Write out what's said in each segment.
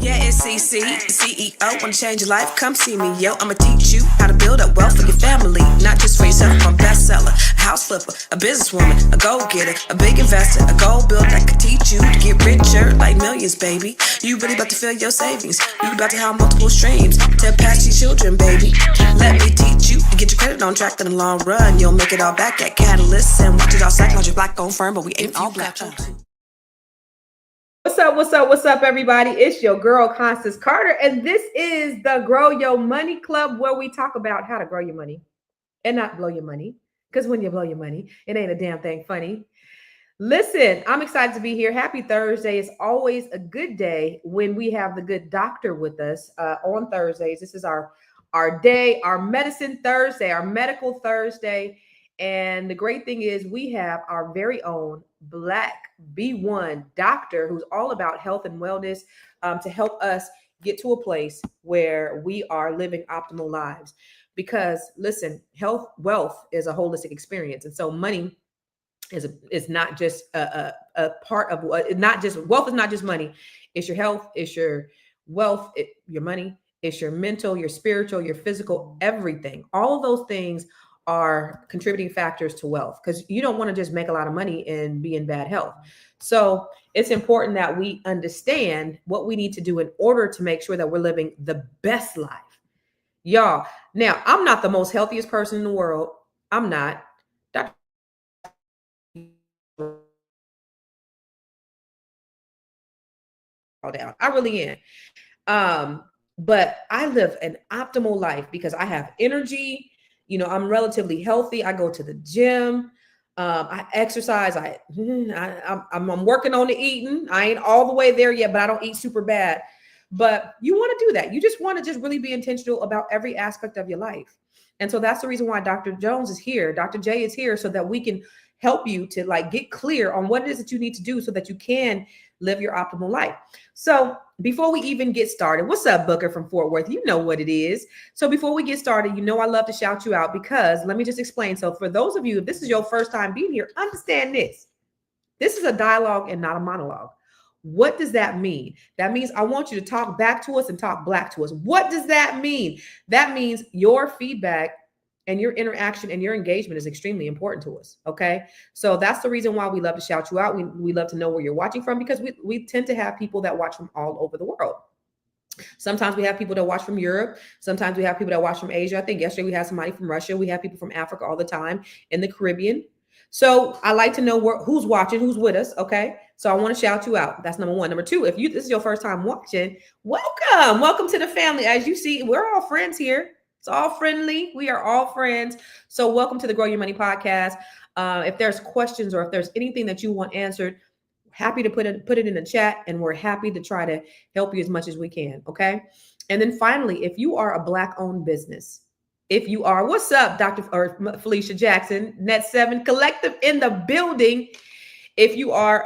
Yeah, it's CC, the CEO. Wanna change your life? Come see me, yo. I'ma teach you how to build up wealth for your family, not just for yourself. I'm a bestseller, a house flipper, a businesswoman, a go-getter, a big investor, a goal builder that could teach you to get richer like millions, baby. You really about to fill your savings. You about to have multiple streams to pass your children, baby. Let me teach you to get your credit on track in the long run. You'll make it all back at Catalyst and watch it all psychology black-owned firm, but we ain't all black. What's up, everybody? It's your girl, Constance Carter, and this is the Grow Your Money Club, where we talk about how to grow your money and not blow your money, because when you blow your money, it ain't a damn thing funny. Listen, I'm excited to be here. Happy Thursday. It's always a good day when we have the good doctor with us on Thursdays. This is our day, our medicine Thursday, our medical Thursday. And the great thing is we have our very own Black B1 doctor who's all about health and wellness to help us get to a place where we are living optimal lives. Because listen, wealth is a holistic experience. And so money is not just a part of what, not just wealth is not just money. It's your health, it's your wealth, your money, it's your mental, your spiritual, your physical, everything. All of those things are contributing factors to wealth, because you don't want to just make a lot of money and be in bad health. So it's important that we understand what we need to do in order to make sure that we're living the best life. Y'all, now I'm not the most healthiest person in the world. I'm not. Dr. Down. I really am. But I live an optimal life because I have energy. You know, I'm relatively healthy. I go to the gym. I exercise. I'm working on the eating. I ain't all the way there yet, but I don't eat super bad. But you want to do that. You just want to just really be intentional about every aspect of your life. And so that's the reason why Dr. Jones is here. Dr. J is here so that we can help you to like get clear on what it is that you need to do so that you can live your optimal life. So before we even get started, what's up, Booker from Fort Worth? You know what it is. So before we get started, you know I love to shout you out because let me just explain. So for those of you, if this is your first time being here, understand this. This is a dialogue and not a monologue. What does that mean? That means I want you to talk back to us and talk black to us. What does that mean? That means your feedback and your interaction and your engagement is extremely important to us. Okay. So that's the reason why we love to shout you out. We love to know where you're watching from, because we tend to have people that watch from all over the world. Sometimes we have people that watch from Europe. Sometimes we have people that watch from Asia. I think yesterday we had somebody from Russia. We have people from Africa all the time, in the Caribbean. So I like to know who's watching, who's with us. Okay. So I want to shout you out. That's number one. Number two, if this is your first time watching, welcome to the family. As you see, we're all friends here. It's all friendly. We are all friends. So welcome to the Grow Your Money podcast. If there's questions or if there's anything that you want answered, happy to put it in the chat, and we're happy to try to help you as much as we can. Okay. And then finally, if you are a Black-owned business, if you are, what's up, Dr. Felicia Jackson, Net 7 Collective in the building. If you are,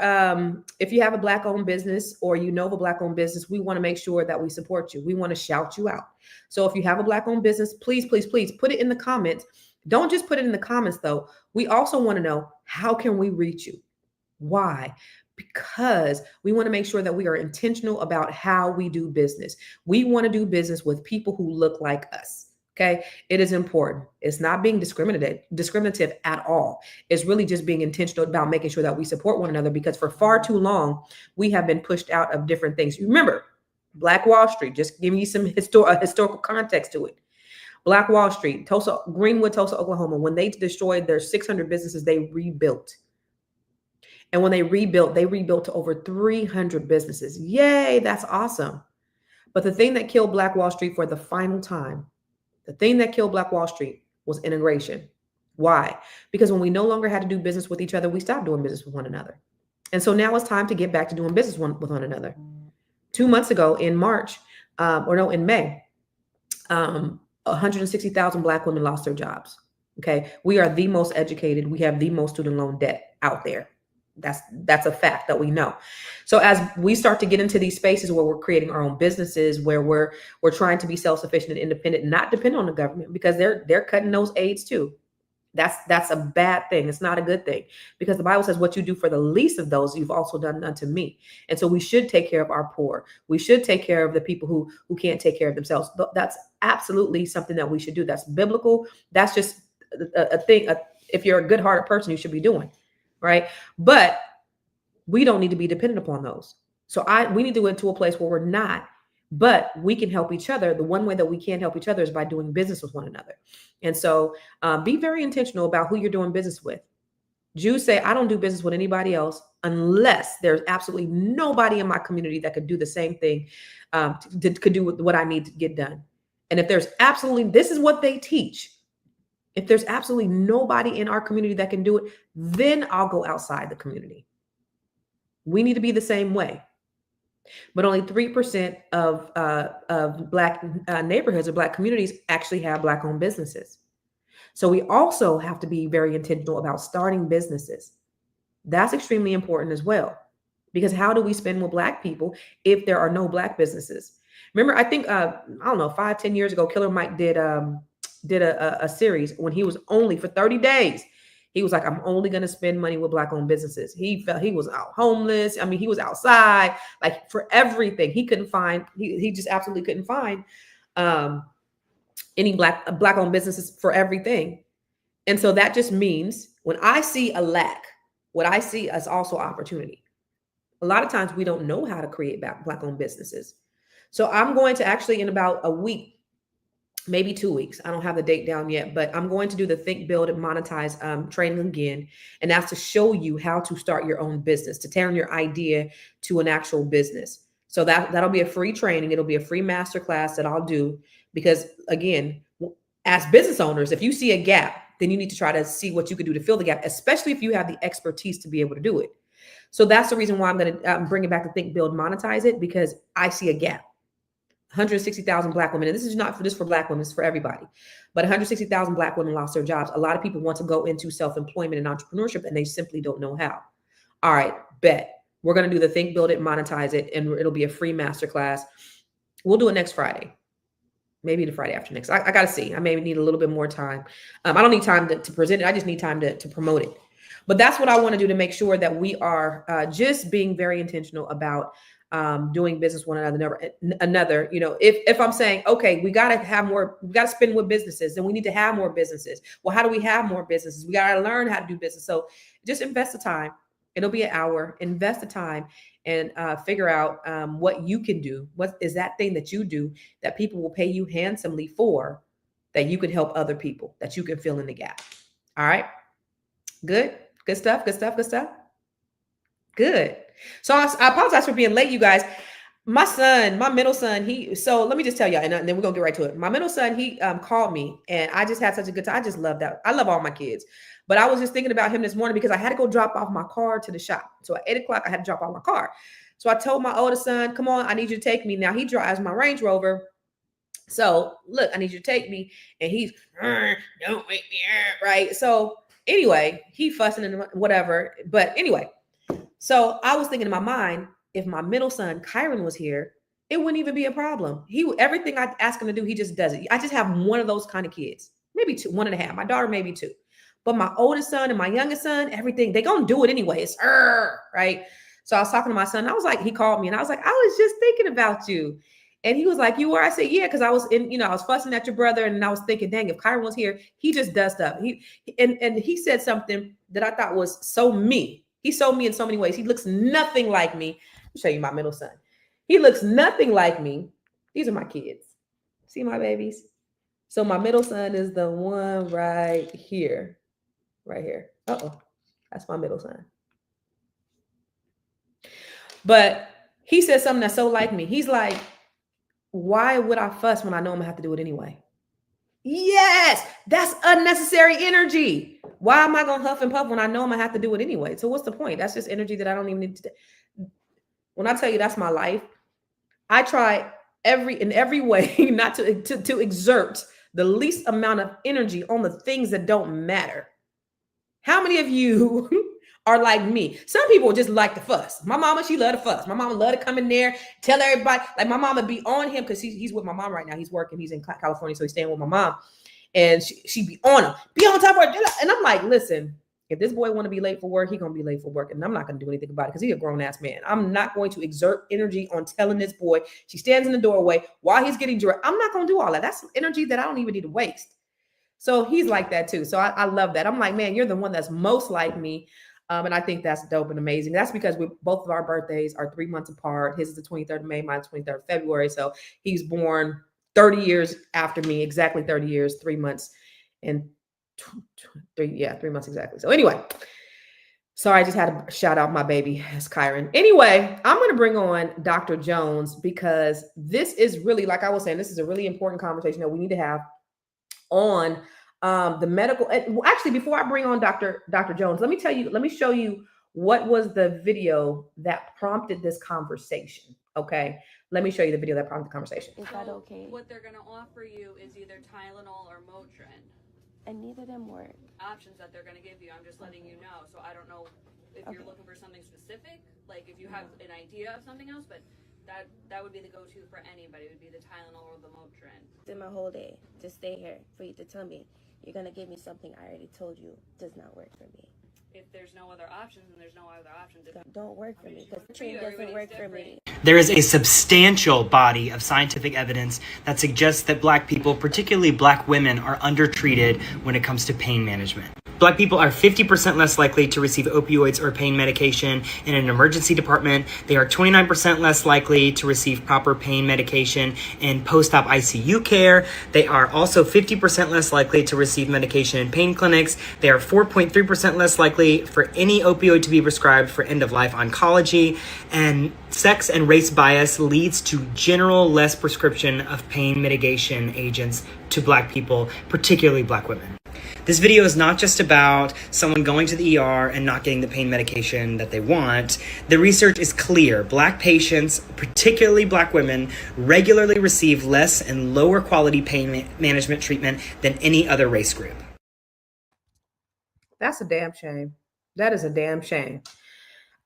if you have a Black-owned business or you know of a Black-owned business, we want to make sure that we support you. We want to shout you out. So if you have a Black-owned business, please put it in the comments. Don't just put it in the comments, though. We also want to know, how can we reach you? Why? Because we want to make sure that we are intentional about how we do business. We want to do business with people who look like us. Okay. It is important. It's not being discriminative at all. It's really just being intentional about making sure that we support one another, because for far too long, we have been pushed out of different things. Remember, Black Wall Street, just giving you some historical context to it. Black Wall Street, Greenwood, Oklahoma, when they destroyed their 600 businesses, they rebuilt. And when they rebuilt to over 300 businesses. Yay, that's awesome. But the thing that killed Black Wall Street for the final time, the thing that killed Black Wall Street was integration. Why? Because when we no longer had to do business with each other, we stopped doing business with one another. And so now it's time to get back to doing business with one another. 2 months ago in May, 160,000 Black women lost their jobs. Okay. We are the most educated. We have the most student loan debt out there. That's a fact that we know. So as we start to get into these spaces where we're creating our own businesses, where we're trying to be self-sufficient and independent, not depend on the government, because they're cutting those aids too. That's a bad thing. It's not a good thing, because the Bible says, what you do for the least of those, you've also done unto me. And so we should take care of our poor. We should take care of the people who can't take care of themselves. That's absolutely something that we should do. That's biblical. That's just a thing. If you're a good-hearted person, you should be doing, right? But we don't need to be dependent upon those. So we need to get to a place where we're not, but we can help each other. The one way that we can help each other is by doing business with one another. And so be very intentional about who you're doing business with. Jews say, I don't do business with anybody else unless there's absolutely nobody in my community that could do the same thing, could do what I need to get done. And if there's absolutely, this is what they teach. If there's absolutely nobody in our community that can do it, then I'll go outside the community. We need to be the same way. But only 3% of Black neighborhoods or Black communities actually have Black-owned businesses. So we also have to be very intentional about starting businesses. That's extremely important as well, because how do we spend with Black people if there are no Black businesses? Remember, I think, I don't know, 5-10 years ago, Killer Mike did a series when he was only for 30 days. He was like, I'm only going to spend money with Black-owned businesses. He felt he was out homeless. I mean, he was outside, like, for everything. He couldn't find, he just absolutely couldn't find any Black-owned businesses for everything. And so that just means when I see a lack, what I see is also opportunity. A lot of times we don't know how to create Black-owned businesses. So I'm going to actually, in about a week, maybe 2 weeks, I don't have the date down yet, but I'm going to do the Think, Build, and Monetize training again. And that's to show you how to start your own business, to turn your idea to an actual business. So that'll be a free training. It'll be a free masterclass that I'll do, because again, as business owners, if you see a gap, then you need to try to see what you could do to fill the gap, especially if you have the expertise to be able to do it. So that's the reason why I'm going to bring it back to Think, Build, Monetize it, because I see a gap. 160,000 Black women, and this is not just for Black women, it's for everybody, but 160,000 Black women lost their jobs. A lot of people want to go into self-employment and entrepreneurship, and they simply don't know how. All right, bet. We're going to do the Think, Build It, Monetize It, and it'll be a free masterclass. We'll do it next Friday. Maybe the Friday after next. I got to see. I may need a little bit more time. I don't need time to present it. I just need time to promote it. But that's what I want to do, to make sure that we are just being very intentional about doing business one another. You know, if I'm saying, okay, we got to have more, we got to spend with businesses, then we need to have more businesses. Well, how do we have more businesses? We got to learn how to do business. So just invest the time. It'll be an hour. Invest the time and figure out what you can do. What is that thing that you do that people will pay you handsomely for, that you can help other people, that you can fill in the gap. All right. Good stuff. Good. So I apologize for being late, you guys. My middle son, so let me just tell y'all, and then we're gonna get right to it. My middle son, he called me, and I just had such a good time. I just love that. I love all my kids, but I was just thinking about him this morning because I had to go drop off my car to the shop. So at 8 o'clock, I had to drop off my car. So I told my oldest son, come on, I need you to take me. Now he drives my Range Rover. So look, I need you to take me. And he's, don't wake me up, right? So anyway, he fussing and whatever. But anyway, so I was thinking in my mind, if my middle son, Kyron, was here, it wouldn't even be a problem. Everything I ask him to do, he just does it. I just have one of those kind of kids, maybe two, 1.5. My daughter, maybe 2. But my oldest son and my youngest son, everything, they gonna do it anyway. It's right? So I was talking to my son. I was like, he called me and I was like, I was just thinking about you. And he was like, you were? I said, yeah, because I was I was fussing at your brother, and I was thinking, dang, if Kyron was here, he just does stuff. And he said something that I thought was so me. He's so me in so many ways. He looks nothing like me. I'll show you my middle son. He looks nothing like me. These are my kids. See my babies? So my middle son is the one right here. Right here. Uh-oh. That's my middle son. But he said something that's so like me. He's like, why would I fuss when I know I'm gonna have to do it anyway? Yes, that's unnecessary energy. Why am I gonna huff and puff when I know I'm gonna have to do it anyway? So what's the point? That's just energy that I don't even need to. When I tell you that's my life, I try in every way not to exert the least amount of energy on the things that don't matter. How many of you are like me? Some people just like to fuss. My mama, she love to fuss. My mama love to come in there, tell everybody. Like my mama be on him because he's with my mom right now. He's working. He's in California, so he's staying with my mom. and she'd be on him, be on top of her. And I'm like, listen, if this boy want to be late for work, he gonna be late for work, and I'm not gonna do anything about it because he's a grown ass man. I'm not going to exert energy on telling this boy. She stands in the doorway while he's getting dressed. I'm not gonna do all that. That's energy that I don't even need to waste. So he's like that too. So I love that. I'm like, man, you're the one that's most like me. And I think that's dope and amazing. That's because we both of our birthdays are 3 months apart. His is the 23rd of May, mine's 23rd of February. So he's born 30 years after me, exactly 30 years, 3 months, and 3 months exactly. So anyway, sorry, I just had to shout out my baby as Kyron. Anyway, I'm going to bring on Dr. Jones because this is really, like I was saying, this is a really important conversation that we need to have on the medical. And actually, before I bring on Dr. Jones, let me show you what was the video that prompted this conversation. Okay, let me show you the video that prompted the conversation. Is that okay? What they're going to offer you is either Tylenol or Motrin. And neither of them work. Options that they're going to give you. I'm just letting you know. So I don't know if you're looking for something specific, like if you have an idea of something else, but that would be the go-to for anybody. It would be the Tylenol or the Motrin. In my whole day to stay here for you to tell me you're going to give me something I already told you does not work for me. If there's no other options, then there's no other options. Don't work for me because Motrin doesn't work for me. There is a substantial body of scientific evidence that suggests that Black people, particularly Black women, are undertreated when it comes to pain management. Black people are 50% less likely to receive opioids or pain medication in an emergency department. They are 29% less likely to receive proper pain medication in post-op ICU care. They are also 50% less likely to receive medication in pain clinics. They are 4.3% less likely for any opioid to be prescribed for end-of-life oncology. And sex and race bias leads to general less prescription of pain mitigation agents to Black people, particularly Black women. This video is not just about someone going to the ER and not getting the pain medication that they want. The research is clear. Black patients, particularly Black women, regularly receive less and lower quality pain management treatment than any other race group. That's a damn shame. That is a damn shame.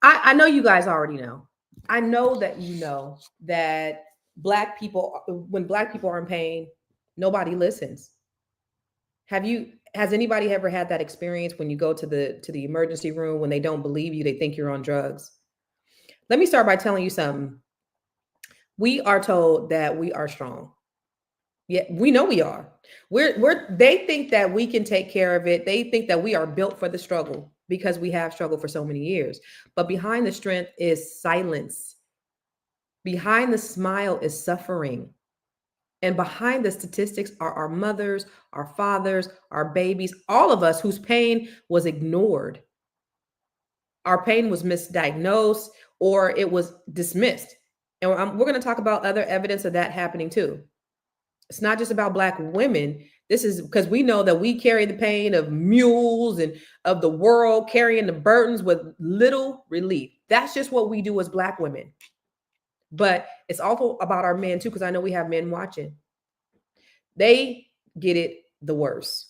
I know you guys already know. I know that you know that Black people, when Black people are in pain, nobody listens. Has anybody ever had that experience when you go to the emergency room, when they don't believe you, they think you're on drugs? Let me start by telling you something. We are told that we are strong. Yeah, we know we are. They think that we can take care of it. They think that we are built for the struggle because we have struggled for so many years. But behind the strength is silence. Behind the smile is suffering. And behind the statistics are our mothers, our fathers, our babies, all of us whose pain was ignored. Our pain was misdiagnosed or it was dismissed. And we're going to talk about other evidence of that happening too. It's not just about Black women. This is because we know that we carry the pain of mules and of the world, carrying the burdens with little relief. That's just what we do as Black women. But it's also about our men too, because I know we have men watching. They get it the worst.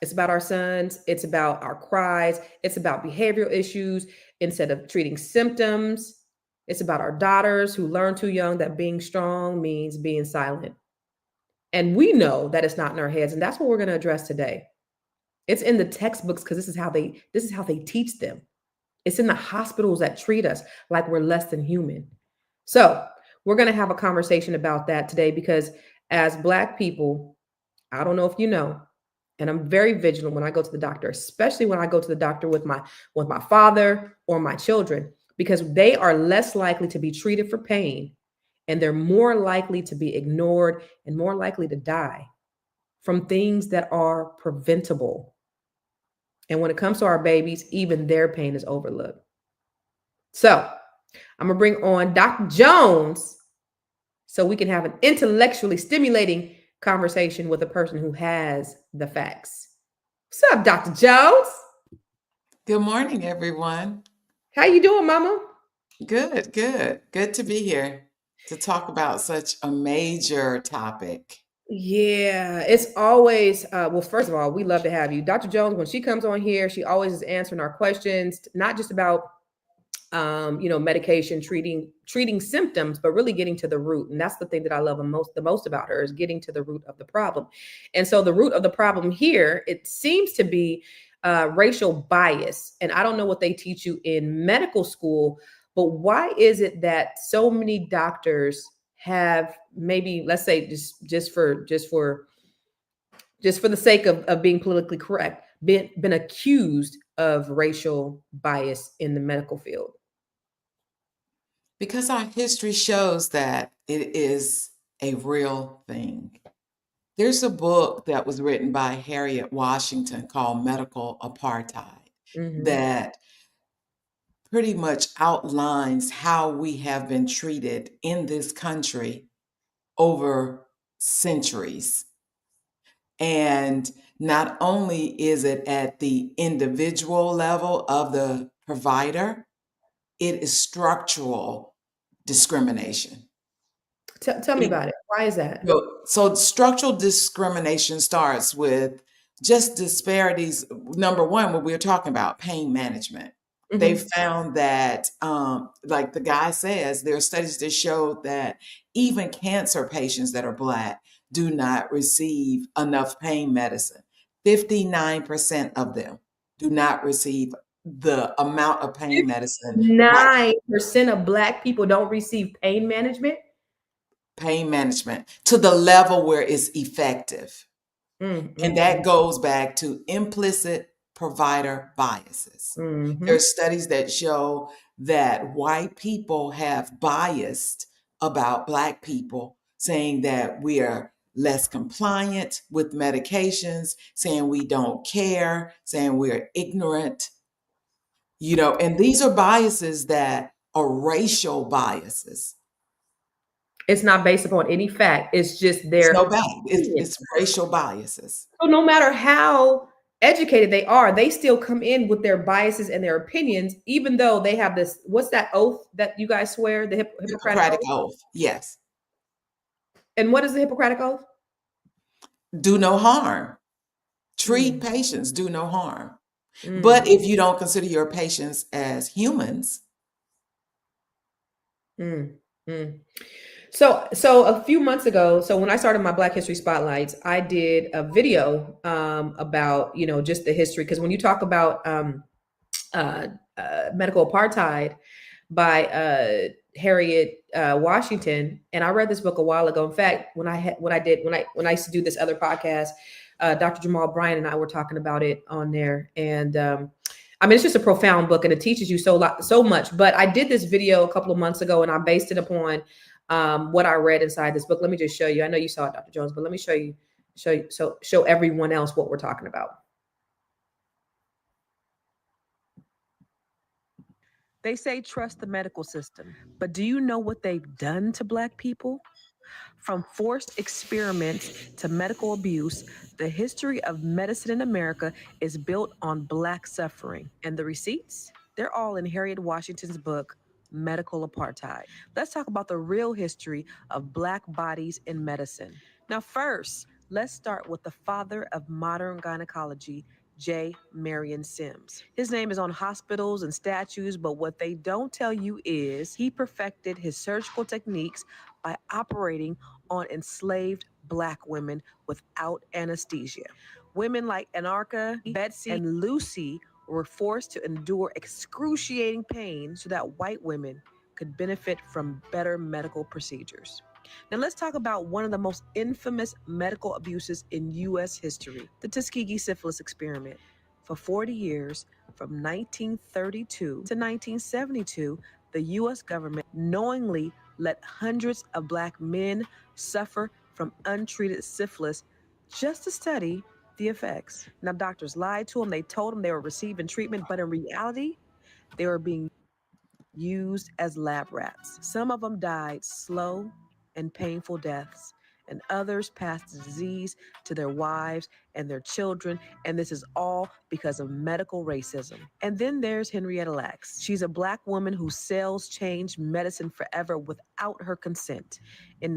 It's about our sons. It's about our cries. It's about behavioral issues instead of treating symptoms. It's about our daughters who learn too young that being strong means being silent. And we know that it's not in our heads. And that's what we're going to address today. It's in the textbooks because this is how they teach them. It's in the hospitals that treat us like we're less than human. So we're going to have a conversation about that today because as Black people, I don't know if you know, and I'm very vigilant when I go to the doctor, especially when I go to the doctor with my father or my children, because they are less likely to be treated for pain and they're more likely to be ignored and more likely to die from things that are preventable. And when it comes to our babies, even their pain is overlooked. So I'm going to bring on Dr. Jones so we can have an intellectually stimulating conversation with a person who has the facts. What's up, Dr. Jones? Good morning, everyone. How you doing, Mama? Good. Good to be here to talk about such a major topic. Yeah, it's always, well, first of all, we love to have you. Dr. Jones, when she comes on here, she always is answering our questions, not just about medication, treating symptoms, but really getting to the root. And that's the thing that I love the most about her, is getting to the root of the problem. And so the root of the problem here, it seems to be racial bias. And I don't know what they teach you in medical school, but why is it that so many doctors have, maybe, let's say, just for the sake of being politically correct, been accused of racial bias in the medical field? Because our history shows that it is a real thing. There's a book that was written by Harriet Washington called Medical Apartheid that pretty much outlines how we have been treated in this country over centuries. And not only is it at the individual level of the provider, it is structural discrimination. Tell me about it. Why is that? So structural discrimination starts with just disparities. Number one, what we were talking about, pain management. They found that, like the guy says, there are studies that show that even cancer patients that are Black do not receive enough pain medicine. 59% of them do not receive the amount of pain medicine. 9% of Black people don't receive pain management. Pain management to the level where it's effective. And that goes back to implicit provider biases. There are studies that show that white people have biased about Black people, saying that we are less compliant with medications, saying we don't care, saying we're ignorant, and these are biases that are racial biases. It's not based upon any fact. It's just It's their no bad. It's racial biases. So no matter how educated they are, they still come in with their biases and their opinions, even though they have this, what's that oath that you guys swear? The Hippocratic Oath. Yes. And what is the Hippocratic Oath? Do no harm. Treat patients, do no harm. But if you don't consider your patients as humans. So a few months ago, so when I started my Black History Spotlights, I did a video about, just the history. Because when you talk about medical apartheid by Harriet Washington, and I read this book a while ago. In fact, when I used to do this other podcast, Dr. Jamal Bryant and I were talking about it on there. And it's just a profound book, and it teaches you so much. But I did this video a couple of months ago, and I based it upon what I read inside this book. Let me just show you. I know you saw it, Dr. Jones, but let me show everyone else what we're talking about. They say trust the medical system, but do you know what they've done to Black people? From forced experiments to medical abuse, the history of medicine in America is built on Black suffering. And the receipts? They're all in Harriet Washington's book, Medical Apartheid. Let's talk about the real history of Black bodies in medicine. Now, first, let's start with the father of modern gynecology, J. Marion Sims. His name is on hospitals and statues, but what they don't tell you is he perfected his surgical techniques by operating on enslaved Black women without anesthesia. Women like Anarcha, Betsy, and Lucy were forced to endure excruciating pain so that white women could benefit from better medical procedures. Now let's talk about one of the most infamous medical abuses in U.S. history, the Tuskegee syphilis experiment. For 40 years, from 1932 to 1972, the U.S. government knowingly let hundreds of Black men suffer from untreated syphilis just to study the effects. Now, doctors lied to them. They told them they were receiving treatment, but in reality, they were being used as lab rats. Some of them died slow and painful deaths, and others passed the disease to their wives and their children, and this is all because of medical racism. And then there's Henrietta Lacks. She's a Black woman whose cells changed medicine forever without her consent. In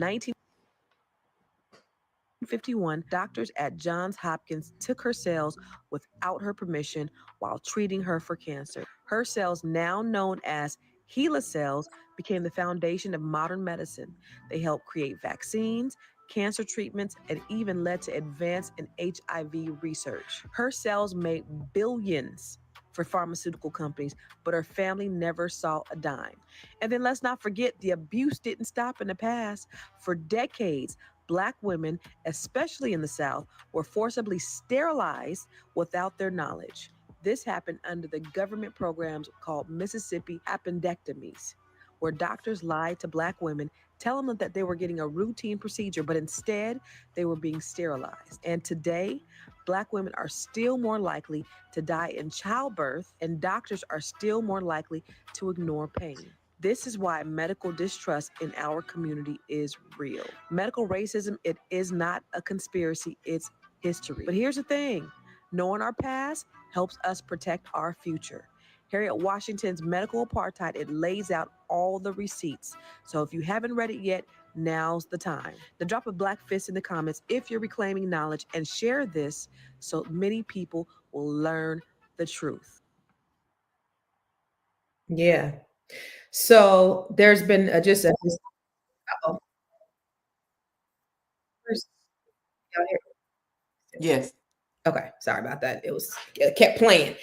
1951, doctors at Johns Hopkins took her cells without her permission while treating her for cancer. Her cells, now known as HeLa cells, became the foundation of modern medicine. They helped create vaccines, cancer treatments, and even led to advance in HIV research. Her cells made billions for pharmaceutical companies, but her family never saw a dime. And then let's not forget, the abuse didn't stop in the past. For decades, Black women, especially in the South, were forcibly sterilized without their knowledge. This happened under the government programs called Mississippi appendectomies, where doctors lied to Black women, telling them that they were getting a routine procedure, but instead they were being sterilized. And today, Black women are still more likely to die in childbirth, and doctors are still more likely to ignore pain. This is why medical distrust in our community is real. Medical racism, it is not a conspiracy, it's history. But here's the thing, knowing our past helps us protect our future. Harriet Washington's Medical Apartheid, it lays out all the receipts. So if you haven't read it yet, now's the time. Then drop a black fist in the comments if you're reclaiming knowledge, and share this so many people will learn the truth. Yeah. So there's been uh-oh. Where's- y'all hear- Yes. Okay, sorry about that. It kept playing.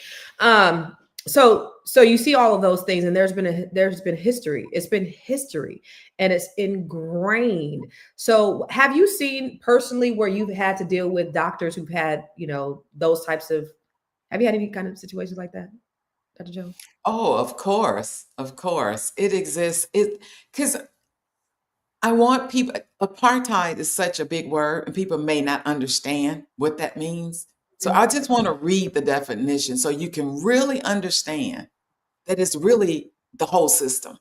So you see all of those things, and there's been history. It's been history, and it's ingrained. So have you seen personally where you've had to deal with doctors who've had, those types of, have you had any kind of situations like that, Dr. Jones? Oh, of course. Of course. It exists. Because I want people, apartheid is such a big word and people may not understand what that means. So I just want to read the definition so you can really understand that it's really the whole system.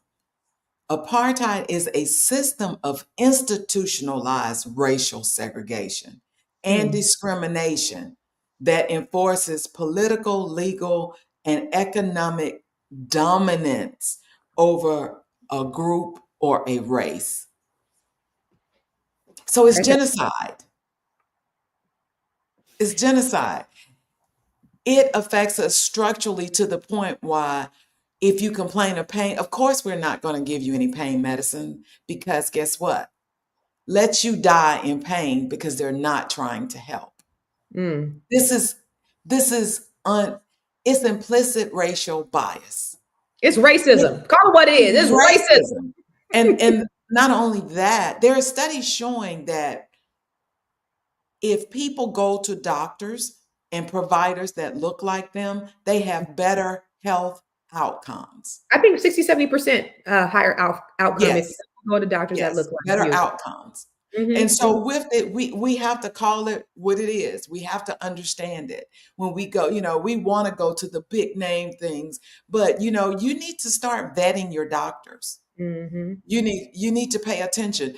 Apartheid is a system of institutionalized racial segregation and discrimination that enforces political, legal, and economic dominance over a group or a race. So it's genocide. It's genocide. It affects us structurally to the point why if you complain of pain, of course we're not going to give you any pain medicine, because guess what? Let you die in pain because they're not trying to help. This is it's implicit racial bias. It's racism. Call it what it is. It's racism. And not only that, there are studies showing that if people go to doctors and providers that look like them, they have better health outcomes. I think 60-70% higher outcome if Yes. you go to doctors that look like better you. outcomes. And so with it, we have to call it what it is. We have to understand it. When we go, we want to go to the big name things, but you need to start vetting your doctors. You need to pay attention.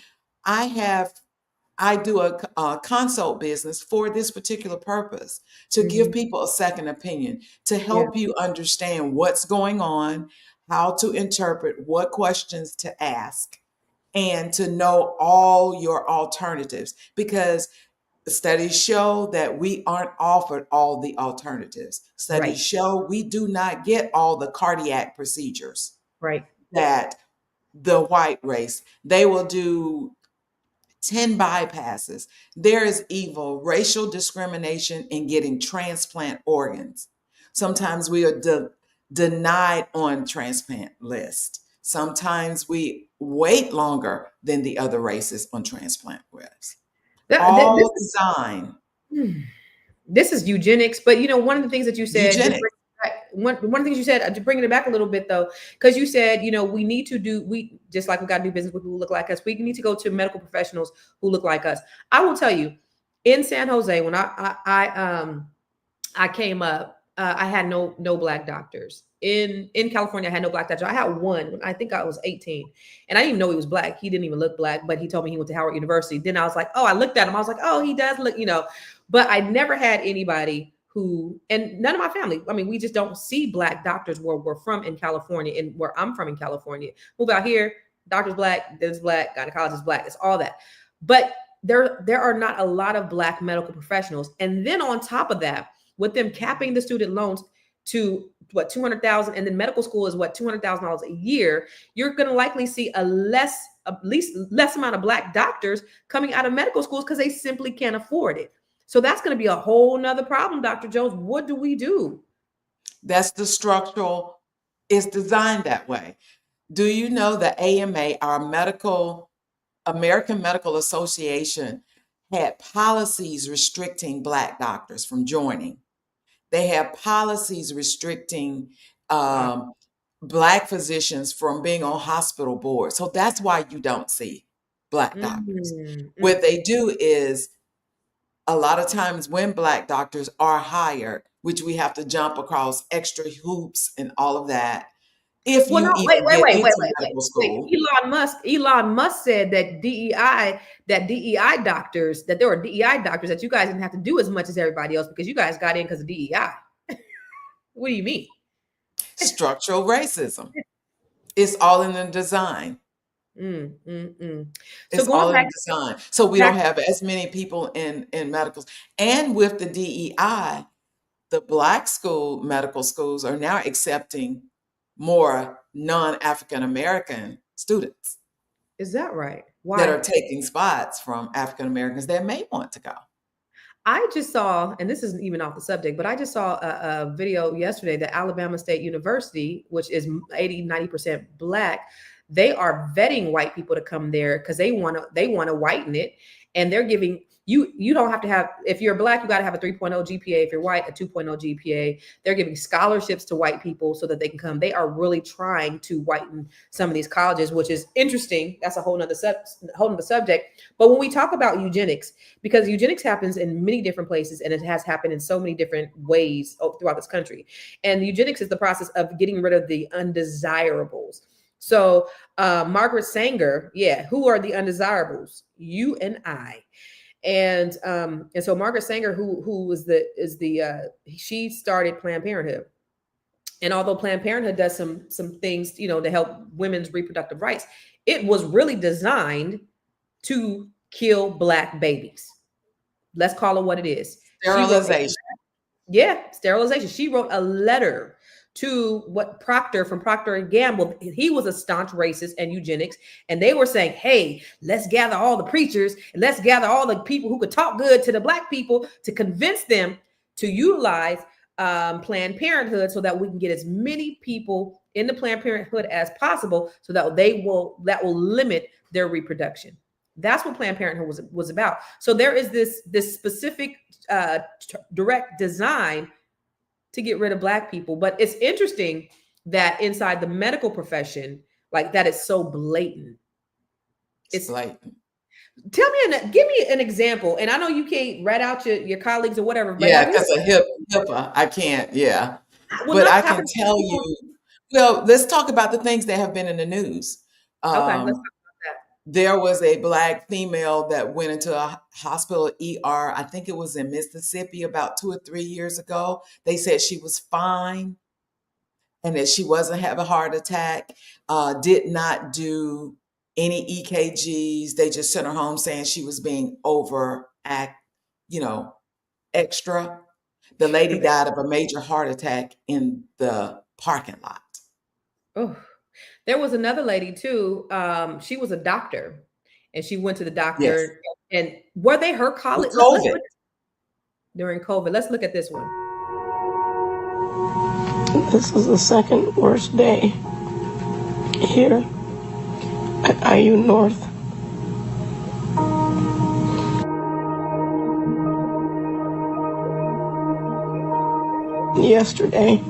I do a consult business for this particular purpose, to give people a second opinion, to help you understand what's going on, how to interpret, what questions to ask, and to know all your alternatives, because studies show that we aren't offered all the alternatives. Studies show we do not get all the cardiac procedures that the white race, they will do 10 bypasses. There is evil racial discrimination in getting transplant organs. Sometimes we are denied on transplant list. Sometimes we wait longer than the other races on transplant lists. All design. This is eugenics, but one of the things that you said, one of the things you said, to bring it back a little bit though, because you said, we need to just like we got to do business with people who look like us. We need to go to medical professionals who look like us. I will tell you, in San Jose, when I came up, I had no black doctors. In California, I had no black doctor. I had one when I think I was 18, and I didn't even know he was black. He didn't even look black, but he told me he went to Howard University. Then I was like, oh, I looked at him. I was like, oh, he does look, but I never had anybody who, and none of my family, I mean, we just don't see black doctors where we're from in California, and where I'm from in California. Move out here, doctor's black, dentist black, gynecologist black. It's all that. But there are not a lot of Black medical professionals. And then on top of that, with them capping the student loans to what, 200,000, and then medical school is what, $200,000 a year, you're going to likely see at least less amount of Black doctors coming out of medical schools because they simply can't afford it. So that's going to be a whole nother problem, Dr. Jones. What do we do? That's the structural, it's designed that way. Do you know the AMA, our American Medical Association, had policies restricting Black doctors from joining? They have policies restricting Black physicians from being on hospital boards. So that's why you don't see Black doctors. What they do is, a lot of times when Black doctors are hired, which we have to jump across extra hoops and all of that, if you even get into medical school. Elon Musk said that DEI doctors, that there were DEI doctors, that you guys didn't have to do as much as everybody else because you guys got in because of DEI. What do you mean? Structural racism. It's all in the design. It's all in the design. So we don't have as many people in medicals. And with the DEI, the Black medical schools are now accepting more non-African American students. Is that right? Why? That are taking spots from African Americans that may want to go. I just saw, and this isn't even off the subject, but I just saw a video yesterday that Alabama State University, which is 80-90% Black, they are vetting white people to come there because they want to whiten it, and they're giving you don't have to have, if you're Black, you got to have a 3.0 GPA. If you're white, a 2.0 GPA. They're giving scholarships to white people so that they can come. They are really trying to whiten some of these colleges, which is interesting. That's a whole nother subject. But when we talk about eugenics, because eugenics happens in many different places, and it has happened in so many different ways throughout this country. And eugenics is the process of getting rid of the undesirables. So Margaret Sanger, who are the undesirables? You and I. And so Margaret Sanger, who she started Planned Parenthood. And although Planned Parenthood does some things, to help women's reproductive rights, it was really designed to kill Black babies. Let's call it what it is. Sterilization. Sterilization. She wrote a letter to Proctor from Procter & Gamble. He was a staunch racist and eugenics. And they were saying, hey, let's gather all the preachers and let's gather all the people who could talk good to the Black people to convince them to utilize Planned Parenthood so that we can get as many people in the Planned Parenthood as possible so that that will limit their reproduction. That's what Planned Parenthood was about. So there is this specific direct design to get rid of Black people. But it's interesting that inside the medical profession, like that is so blatant. It's blatant. Give me an example. And I know you can't rat out your colleagues or whatever. But because of HIPAA, I can't. Yeah. But I can tell you, well, let's talk about the things that have been in the news. Okay, let's talk about that. There was a Black female that went into a hospital ER. I think it was in Mississippi about 2 or 3 years ago. They said she was fine and that she wasn't having a heart attack, did not do any EKGs. They just sent her home saying she was being extra. The lady died of a major heart attack in the parking lot. Oh. There was another lady too. She was a doctor, and she went to the doctor. Yes. And were they her colleagues during COVID? Let's look at this one. This is the second worst day here at IU North. Yesterday,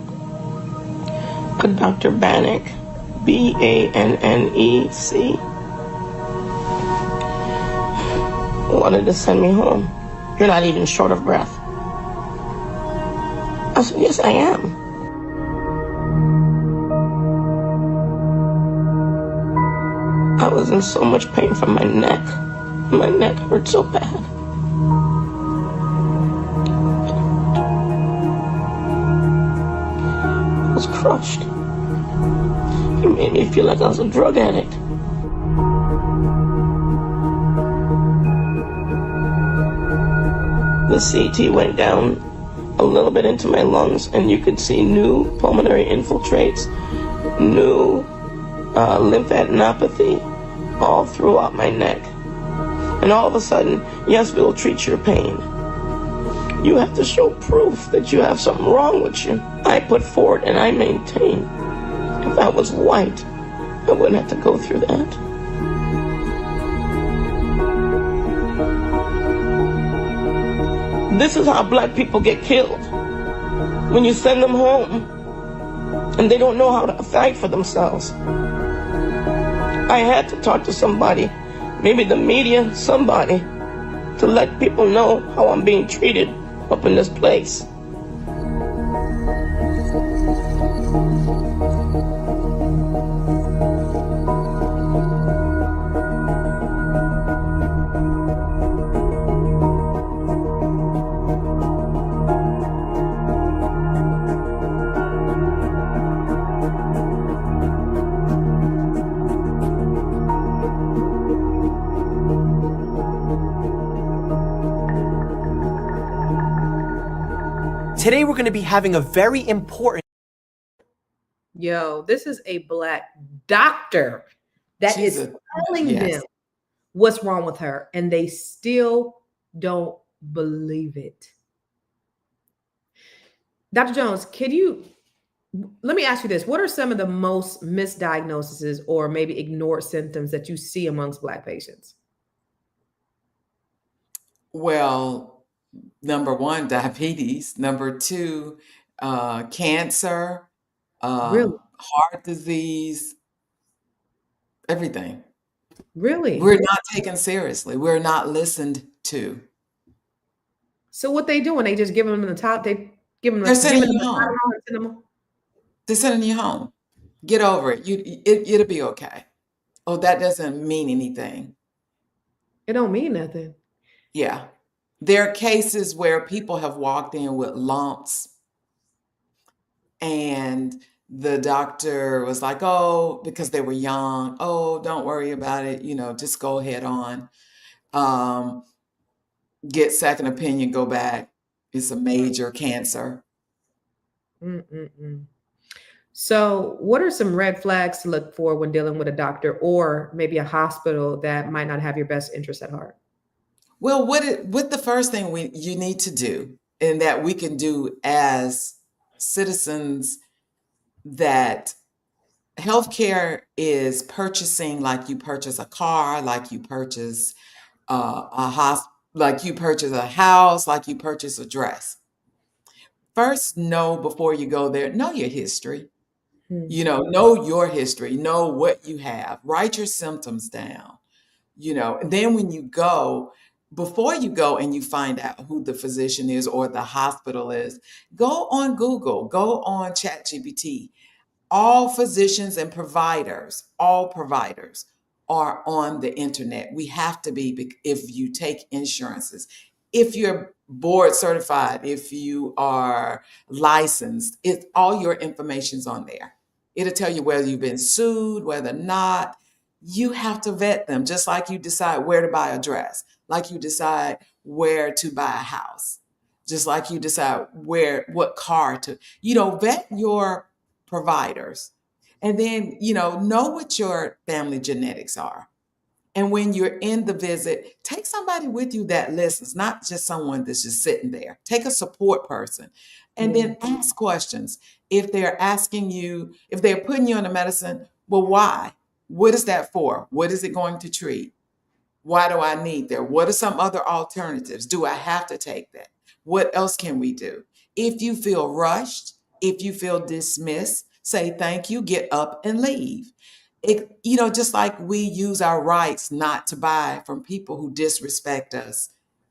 a Dr. Bannock, BANNEC, wanted to send me home. You're not even short of breath. I said, yes, I am. I was in so much pain from my neck. My neck hurt so bad. I was crushed. It made me feel like I was a drug addict. The CT went down a little bit into my lungs, and you could see new pulmonary infiltrates, new lymphadenopathy all throughout my neck. And all of a sudden, yes, we'll treat your pain. You have to show proof that you have something wrong with you. I put forward and I maintain. If I was white, I wouldn't have to go through that. This is how black people get killed. When you send them home and they don't know how to fight for themselves. I had to talk to somebody, maybe the media, somebody, to let people know how I'm being treated up in this place. Today we're going to be having a very important... Yo, this is a black doctor that is telling them what's wrong with her, and they still don't believe it. Dr. Jones, let me ask you this. What are some of the most misdiagnoses or maybe ignored symptoms that you see amongst black patients? Well, number one, diabetes. Number two, cancer, Really? heart disease, everything. Really? We're not taken seriously. We're not listened to. So what they doing? They just give them the top. They give them. They're sending you home. Them. They're sending you home. Get over it. It'll be okay. Oh, that doesn't mean anything. It don't mean nothing. Yeah. There are cases where people have walked in with lumps and the doctor was like, oh, because they were young, oh, don't worry about it. Just go ahead on. Get second opinion, go back. It's a major cancer. So what are some red flags to look for when dealing with a doctor or maybe a hospital that might not have your best interest at heart? Well, what the first thing you need to do, and that we can do as citizens, that healthcare is purchasing like you purchase a car, like you purchase like you purchase a house, like you purchase a dress. First, before you go there, know your history. Know your history, know what you have, write your symptoms down. And then when you go, before you go and you find out who the physician is or the hospital is, go on Google, go on ChatGPT. All physicians and providers, all providers are on the internet. We have to be, if you take insurances, if you're board certified, if you are licensed, all your information's on there. It'll tell you whether you've been sued, whether not. You have to vet them, just like you decide where to buy a dress, like you decide where to buy a house, just like you decide what car to, vet your providers. And then, know what your family genetics are. And when you're in the visit, take somebody with you that listens, not just someone that's just sitting there. Take a support person. And then ask questions. If they're asking you, if they're putting you on the medicine, well, why? What is that for? What is it going to treat? Why do I need that? What are some other alternatives? Do I have to take that? What else can we do? If you feel rushed, if you feel dismissed, say thank you, get up and leave. Just like we use our rights not to buy from people who disrespect us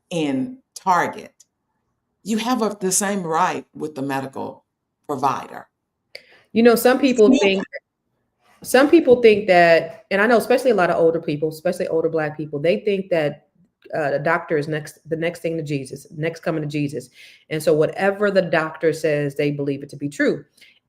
in Target. You have the same right with the medical provider. Some people think that, and I know especially a lot of older people, especially older black people, they think that the doctor is the next thing to Jesus, next coming to Jesus. And so whatever the doctor says, they believe it to be true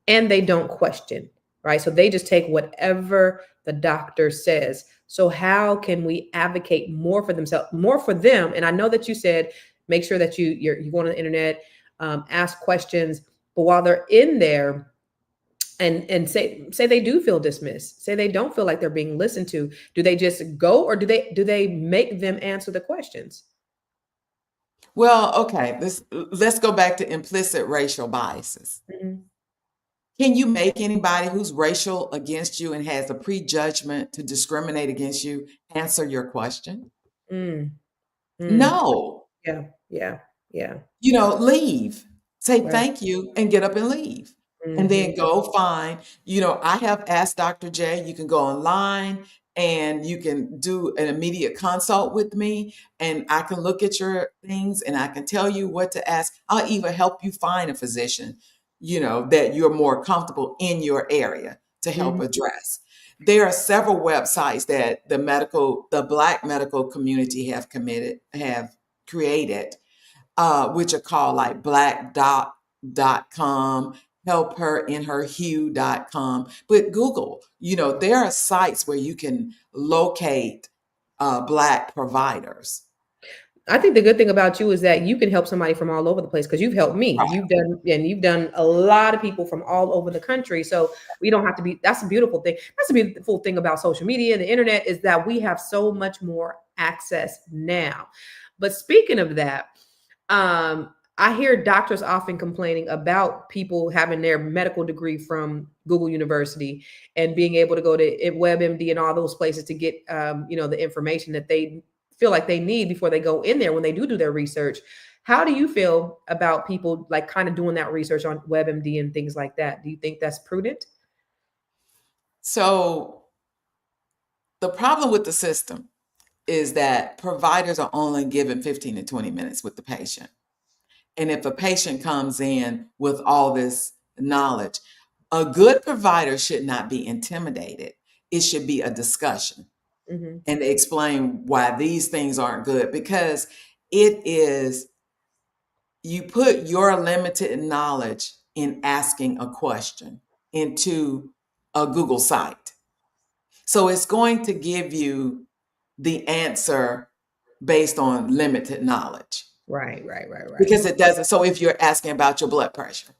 and they don't question, right? So they just take whatever the doctor says. So how can we advocate more for themselves, more for them? And I know that you said make sure that you go on the internet, ask questions. But while they're in there, and say they do feel dismissed, say they don't feel like they're being listened to, do they just go, or do they make them answer the questions? Well, okay, let's go back to implicit racial biases. Mhm. Can you make anybody who's racial against you and has a prejudgment to discriminate against you answer your question? Mm, mm. No. Yeah, yeah, yeah. Leave. Say Right. thank you and get up and leave. And Mhm. then go find, I have asked Dr. J, you can go online and you can do an immediate consult with me, and I can look at your things and I can tell you what to ask. I'll even help you find a physician, that you're more comfortable in your area to help Mhm. address. There are several websites that the Black medical community have created, which are called like blackdoc.com, helpherinherhue.com. But Google, there are sites where you can locate Black providers. I think the good thing about you is that you can help somebody from all over the place, because you've helped me. Right. You've done a lot of people from all over the country. So we don't have to be, that's a beautiful thing. That's a beautiful thing about social media and the internet, is that we have so much more access now. But speaking of that, I hear doctors often complaining about people having their medical degree from Google University and being able to go to WebMD and all those places to get, the information that they feel like they need before they go in there when they do their research. How do you feel about people like kind of doing that research on WebMD and things like that? Do you think that's prudent? So the problem with the system is that providers are only given 15 to 20 minutes with the patient. And if a patient comes in with all this knowledge, a good provider should not be intimidated. It should be a discussion Mm-hmm. and explain why these things aren't good, because it is, you put your limited knowledge in asking a question into a Google site. So it's going to give you the answer based on limited knowledge, Right. because it doesn't. So if you're asking about your blood pressure,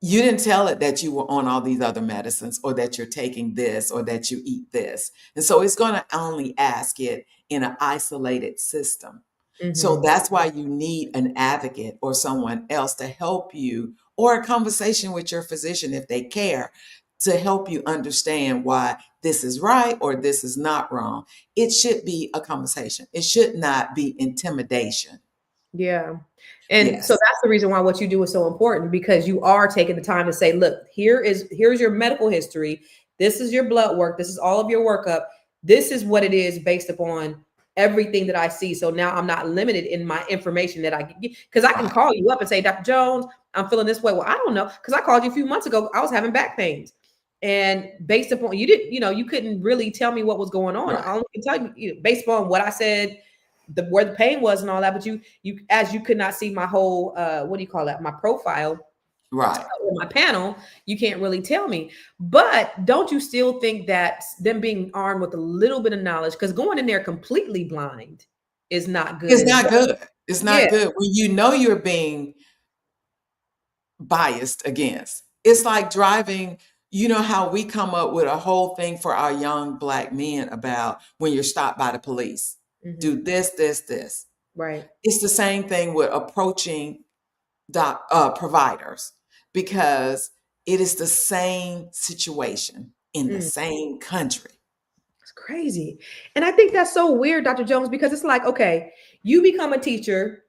you didn't tell it that you were on all these other medicines, or that you're taking this, or that you eat this. And so it's going to only ask it in an isolated system. So Mm-hmm. that's why you need an advocate or someone else to help you, or a conversation with your physician if they care, to help you understand why this is right or this is not wrong. It should be a conversation. It should not be intimidation. Yeah. And so Yes. that's the reason why what you do is so important, because you are taking the time to say, look, here's your medical history. This is your blood work. This is all of your workup. This is what it is based upon everything that I see. So now I'm not limited in my information that I can get, because I can Right. call you up and say, Dr. Jones, I'm feeling this way. Well, I don't know, because I called you a few months ago. I was having back pains. And based upon, you couldn't really tell me what was going on. I Right. only can tell you, based upon what I said, where the pain was and all that. But as you could not see my whole what do you call that, my profile Right. or my panel, you can't really tell me. But don't you still think that them being armed with a little bit of knowledge, because going in there completely blind is not good It's as not well? good. It's Yeah. not good when you know you're being biased against. It's like driving, how we come up with a whole thing for our young Black men about when you're stopped by the police. Hmm. Do this, this, this. Right. It's the same thing with approaching providers, because it is the same situation in the Mm. same country. It's crazy. And I think that's so weird, Dr. Jones, because it's like, okay, you become a teacher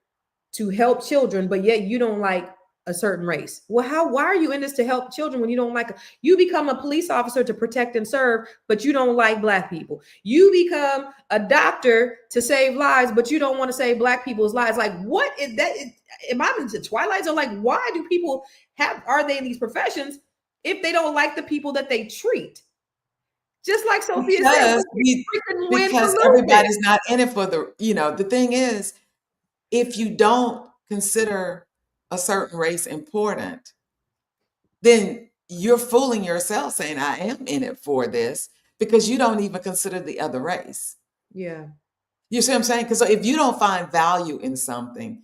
to help children, but yet you don't like a certain race. Well, why are you in this to help children when you don't like, you become a police officer to protect and serve, but you don't like Black people. You become a doctor to save lives, but you don't want to save Black people's lives. Like, what is that? Am I into Twilight Zone? Like, why do people are they in these professions if they don't like the people that they treat? Just like Sophia said, Because we we couldn't win for because losing. everybody's not in it for the thing is, if you don't consider a certain race important, then you're fooling yourself saying I am in it for this, because you don't even consider the other race. Yeah. You see what I'm saying? Because if you don't find value in something,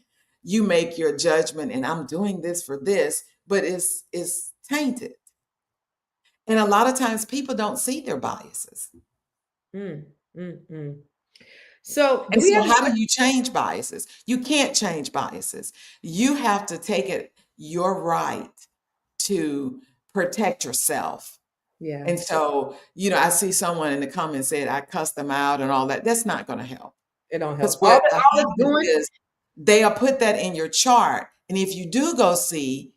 you make your judgment and I'm doing this for this, but it's tainted. And a lot of times people don't see their biases. Mm, mm, mm. So And we so have a how question. do you change biases? You can't change biases. You have to take it your right to protect yourself. Yeah, And so, I see someone in the comments said I cussed them out and all that. That's not going to help. it don't Because help. what All it's happens doing, is they'll put that in your chart. And if you do go see,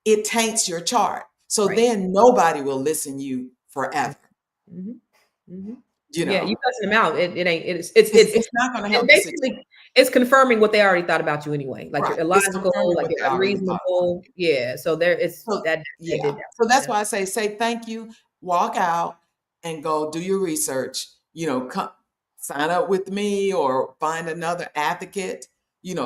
it taints your chart. So right? then nobody will listen you forever. Mm-hmm. Mm-hmm. You Yeah, you know, cussing them out. It ain't. it's not going to It's help the situation. basically it's confirming what they already thought about you anyway. Like Right. you're It's illogical, confirming like what they you're already thought. unreasonable. Yeah. So there, it's So that did yeah. that. So that's Yeah. why I say thank you, walk out and go do your research, come sign up with me or find another advocate,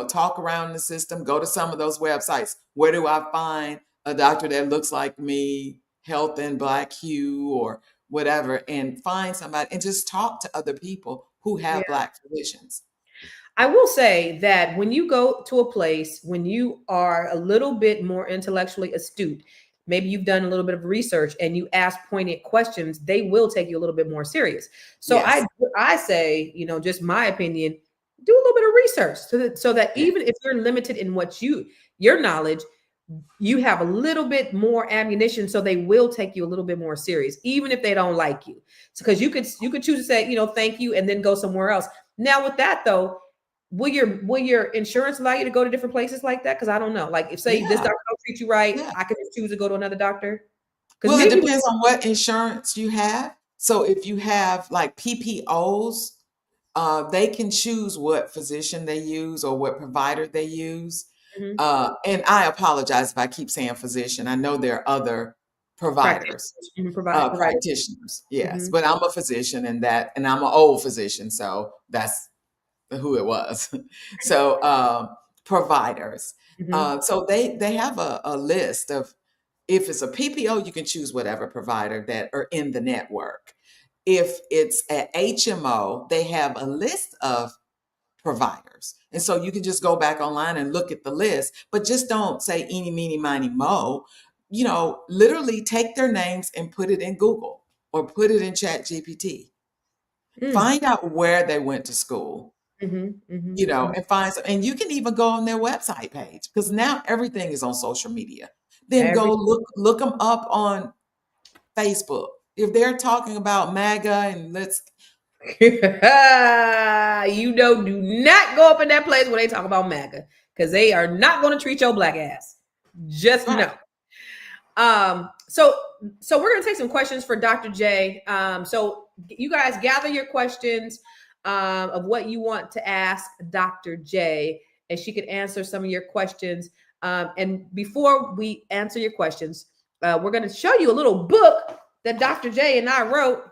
talk around the system, go to some of those websites. Where do I find a doctor that looks like me, health and black hue or whatever, and find somebody and just talk to other people who have black physicians. I will say that when you go to a place, when you are a little bit more intellectually astute, maybe you've done a little bit of research and you ask pointed questions, they will take you a little bit more serious. So Yes. I say, just my opinion, do a little bit of research so that Yeah. even if you're limited in your knowledge, you have a little bit more ammunition, so they will take you a little bit more serious, even if they don't like you. So because you could choose to say, thank you, and then go somewhere else. Now with that though, will your insurance allow you to go to different places like that? Because I don't know. Like if say this Yeah. doctor don't treat you right, Yeah. I could just choose to go to another doctor. Because Well, it maybe depends on what insurance you have. So if you have like PPOs, they can choose what physician they use or what provider they use. Mhm. And I apologize if I keep saying physician. I know there are other providers, Practitioners, providers. practitioners. Yes, Mhm. but I'm a physician and I'm an old physician, so that's who it was. So providers. Mhm. So they have a list of, if it's a PPO, you can choose whatever provider that are in the network. If it's an HMO, they have a list of providers. And so you can just go back online and look at the list, but just don't say eeny, meeny, miny, mo. Literally take their names and put it in Google or put it in Chat GPT. Mm. Find out where they went to school, Mhm. Mhm. Mhm. and you can even go on their website page because now everything is on social media. Then Every go look them up on Facebook. If they're talking about MAGA and do not go up in that place where they talk about MAGA because they are not going to treat your black ass. Just right. know. So we're gonna take some questions for Dr. J. So you guys gather your questions of what you want to ask Dr. J, and she could answer some of your questions. And before we answer your questions, we're gonna show you a little book that Dr. J and I wrote.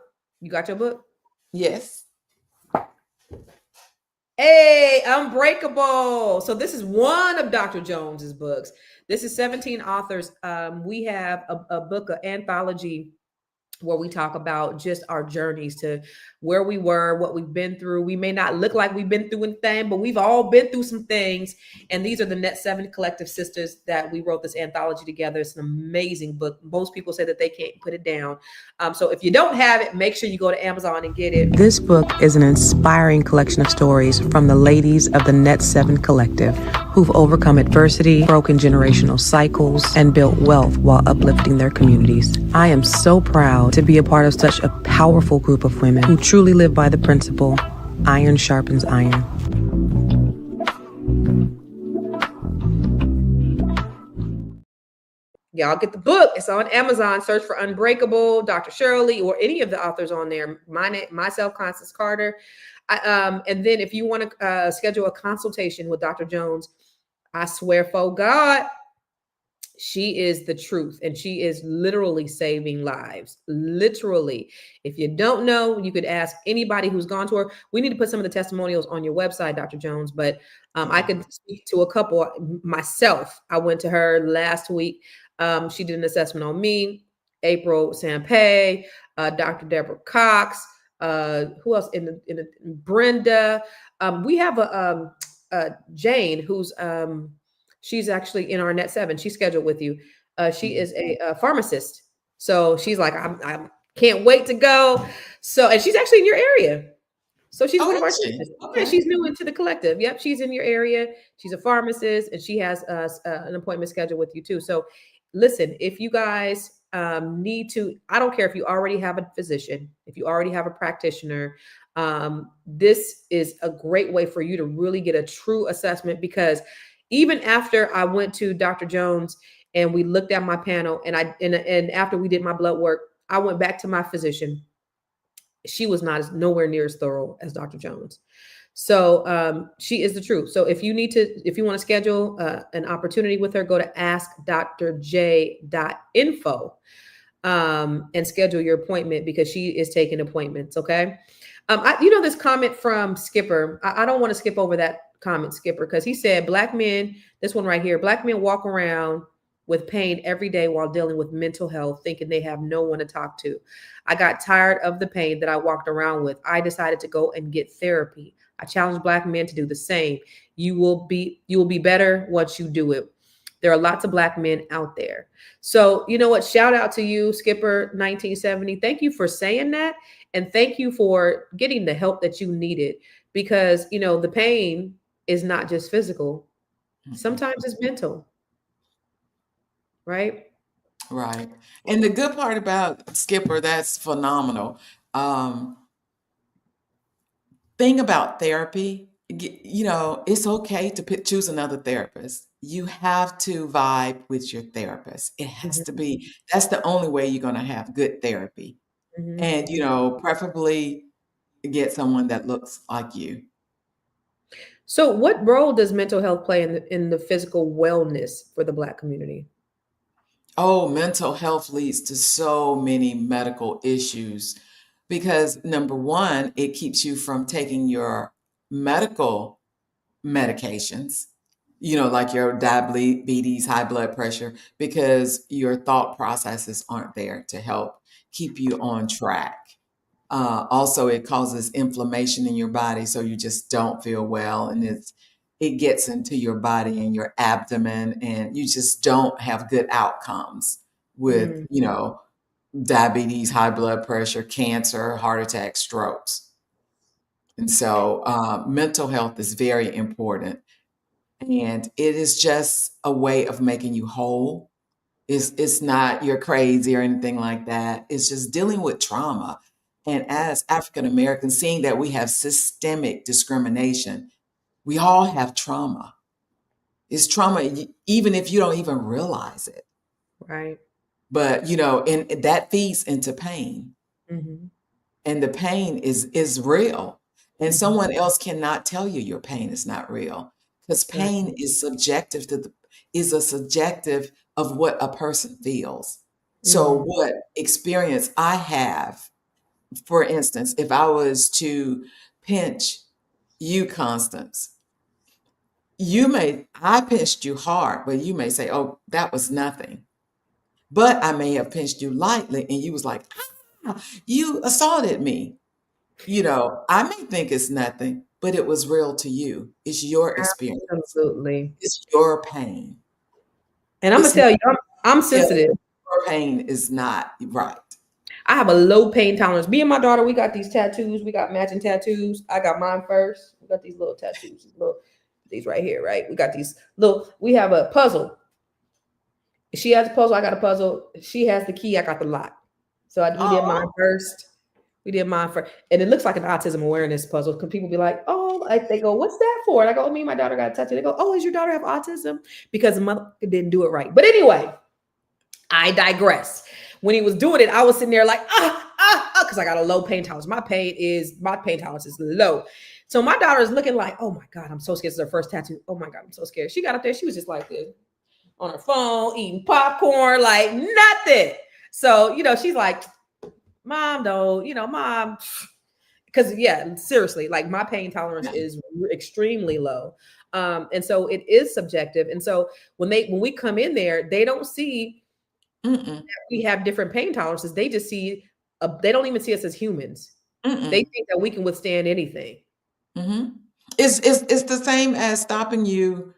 You got your book? Yes. Hey, Unbreakable. So this is one of Dr. Jones's books. This is 17 authors. We have a book, an anthology where we talk about just our journeys to where we were, what we've been through. We may not look like we've been through anything, but we've all been through some things. And these are the Net 7 Collective Sisters that we wrote this anthology together. It's an amazing book. Most people say that they can't put it down. So if you don't have it, make sure you go to Amazon and get it. This book is an inspiring collection of stories from the ladies of the Net 7 Collective who've overcome adversity, broken generational cycles, and built wealth while uplifting their communities. I am so proud to be a part of such a powerful group of women who truly live by the principle, iron sharpens iron. Y'all get the book. It's on Amazon. Search for Unbreakable, Dr. Shirley, or any of the authors on there. Myself, Constance Carter. And then if you want to schedule a consultation with Dr. Jones, I swear for God, she is the truth, and she is literally saving lives. Literally. If you don't know, you could ask anybody who's gone to her. We need to put some of the testimonials on your website, Dr. Jones, but I could speak to a couple myself. I went to her last week. She did an assessment on me, April Sampay, Dr. Deborah Cox, who else in the Brenda. We have Jane, who's she's actually in our Net 7. She's scheduled with you. She is a pharmacist. So she's like, I can't wait to go. So, and she's actually in your area. So she's one of Oh, our is she? teachers. Yeah, Okay. she's new into the collective. Yep, she's in your area. She's a pharmacist, and she has an appointment scheduled with you too. So, listen, if you guys need to, I don't care if you already have a physician, if you already have a practitioner. This is a great way for you to really get a true assessment, because even after I went to Dr. Jones and we looked at my panel, and and after we did my blood work, I went back to my physician. She was nowhere near as thorough as Dr. Jones. So she is the truth. So if you want to schedule an opportunity with her, go to askdrj.info and schedule your appointment, because she is taking appointments. Okay. This comment from Skipper, I don't want to skip over that comment, Skipper, because he said black men, this one right here, black men walk around with pain every day while dealing with mental health, thinking they have no one to talk to. I got tired of the pain that I walked around with. I decided to go and get therapy. I challenge black men to do the same. You will be better once you do it. There are lots of black men out there. So, you know what? Shout out to you, Skipper 1970. Thank you for saying that. And thank you for getting the help that you needed, because, the pain is not just physical. Sometimes it's mental. Right? Right. And the good part about Skipper, that's phenomenal. Thing about therapy, it's okay to choose another therapist. You have to vibe with your therapist. It has to be, that's the only way you're going to have good therapy. And, preferably get someone that looks like you. So what role does mental health play in the physical wellness for the Black community? Oh, mental health leads to so many medical issues because number one, it keeps you from taking your medical medications, like your diabetes, high blood pressure, because your thought processes aren't there to help keep you on track. Also, it causes inflammation in your body, so you just don't feel well, and it gets into your body and your abdomen, and you just don't have good outcomes with, diabetes, high blood pressure, cancer, heart attack, strokes. And so, mental health is very important, and it is just a way of making you whole. It's not you're crazy or anything like that. It's just dealing with trauma. And as African Americans, seeing that we have systemic discrimination, we all have trauma. It's trauma, even if you don't even realize it. Right. But and that feeds into pain. Mm-hmm. And the pain is real. And Mm-hmm. someone else cannot tell you your pain is not real. Because pain is subjective is a subjective of what a person feels. So what experience I have, for instance, if I was to pinch you, Constance, I pinched you hard, but you may say, oh, that was nothing. But I may have pinched you lightly and you was like, you assaulted me. I may think it's nothing, but it was real to you. It's your experience. Absolutely. It's your pain. And I'm gonna tell you, I'm sensitive. Your pain is not right. I have a low pain tolerance. Me and my daughter, we got these tattoos. We got matching tattoos. I got mine first. We got these little tattoos. These right here, right? We got these we have a puzzle. She has a puzzle. I got a puzzle. She has the key. I got the lock. So we did mine first. We did mine first. And it looks like an autism awareness puzzle. Because people be like, oh, like they go, what's that for? And I go, oh, me and my daughter got a tattoo. They go, oh, does your daughter have autism? Because the mother didn't do it right. But anyway, I digress. When he was doing it, I was sitting there like, because I got a low pain tolerance. My pain tolerance is low. So my daughter is looking like, oh my God, I'm so scared. This is her first tattoo. Oh my God, I'm so scared. She got up there. She was just like this on her phone, eating popcorn, like nothing. So, she's like, Mom, though, Mom, because seriously, like my pain tolerance is extremely low. And so it is subjective. And so when we come in there, they don't see that we have different pain tolerances. They just see, they don't even see us as humans. They think that we can withstand anything. It's the same as stopping you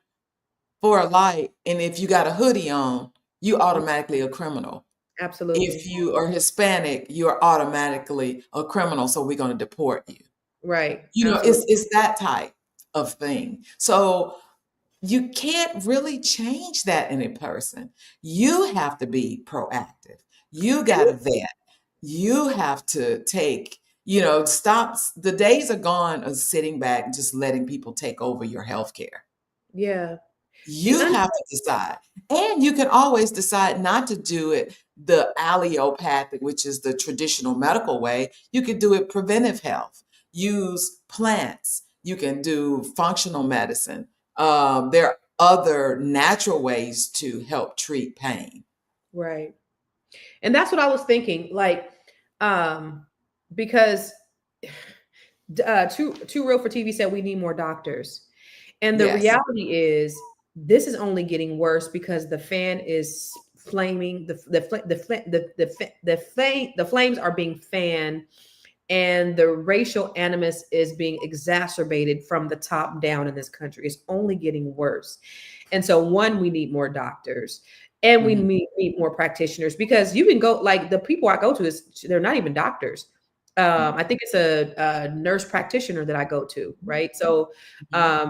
for a light, and if you got a hoodie on, you automatically a criminal. If Absolutely. you are Hispanic, you're automatically a criminal, so we're going to deport you. Right. You know, Absolutely. it's that type of thing. So you can't really change that in a person. You have to be proactive. You got to vet. You have to take, stop. The days are gone of sitting back and just letting people take over your healthcare. Yeah. The You have to decide. And you can always decide not to do it the allopathic, which is the traditional medical way. You can do it preventive health. Use plants. You can do functional medicine. There are other natural ways to help treat pain. Right. And that's what I was thinking. Like, because too real for TV said we need more doctors. And the Yes. reality is this is only getting worse because the fan is flaming, the flames are being fanned, and the racial animus is being exacerbated from the top down in this country. It's only getting worse. And so, one, we need more doctors, and we Mhm. need more practitioners, because you can go, like, the people I go to they're not even doctors. I think it's a nurse practitioner that I go to, right? So, Mhm.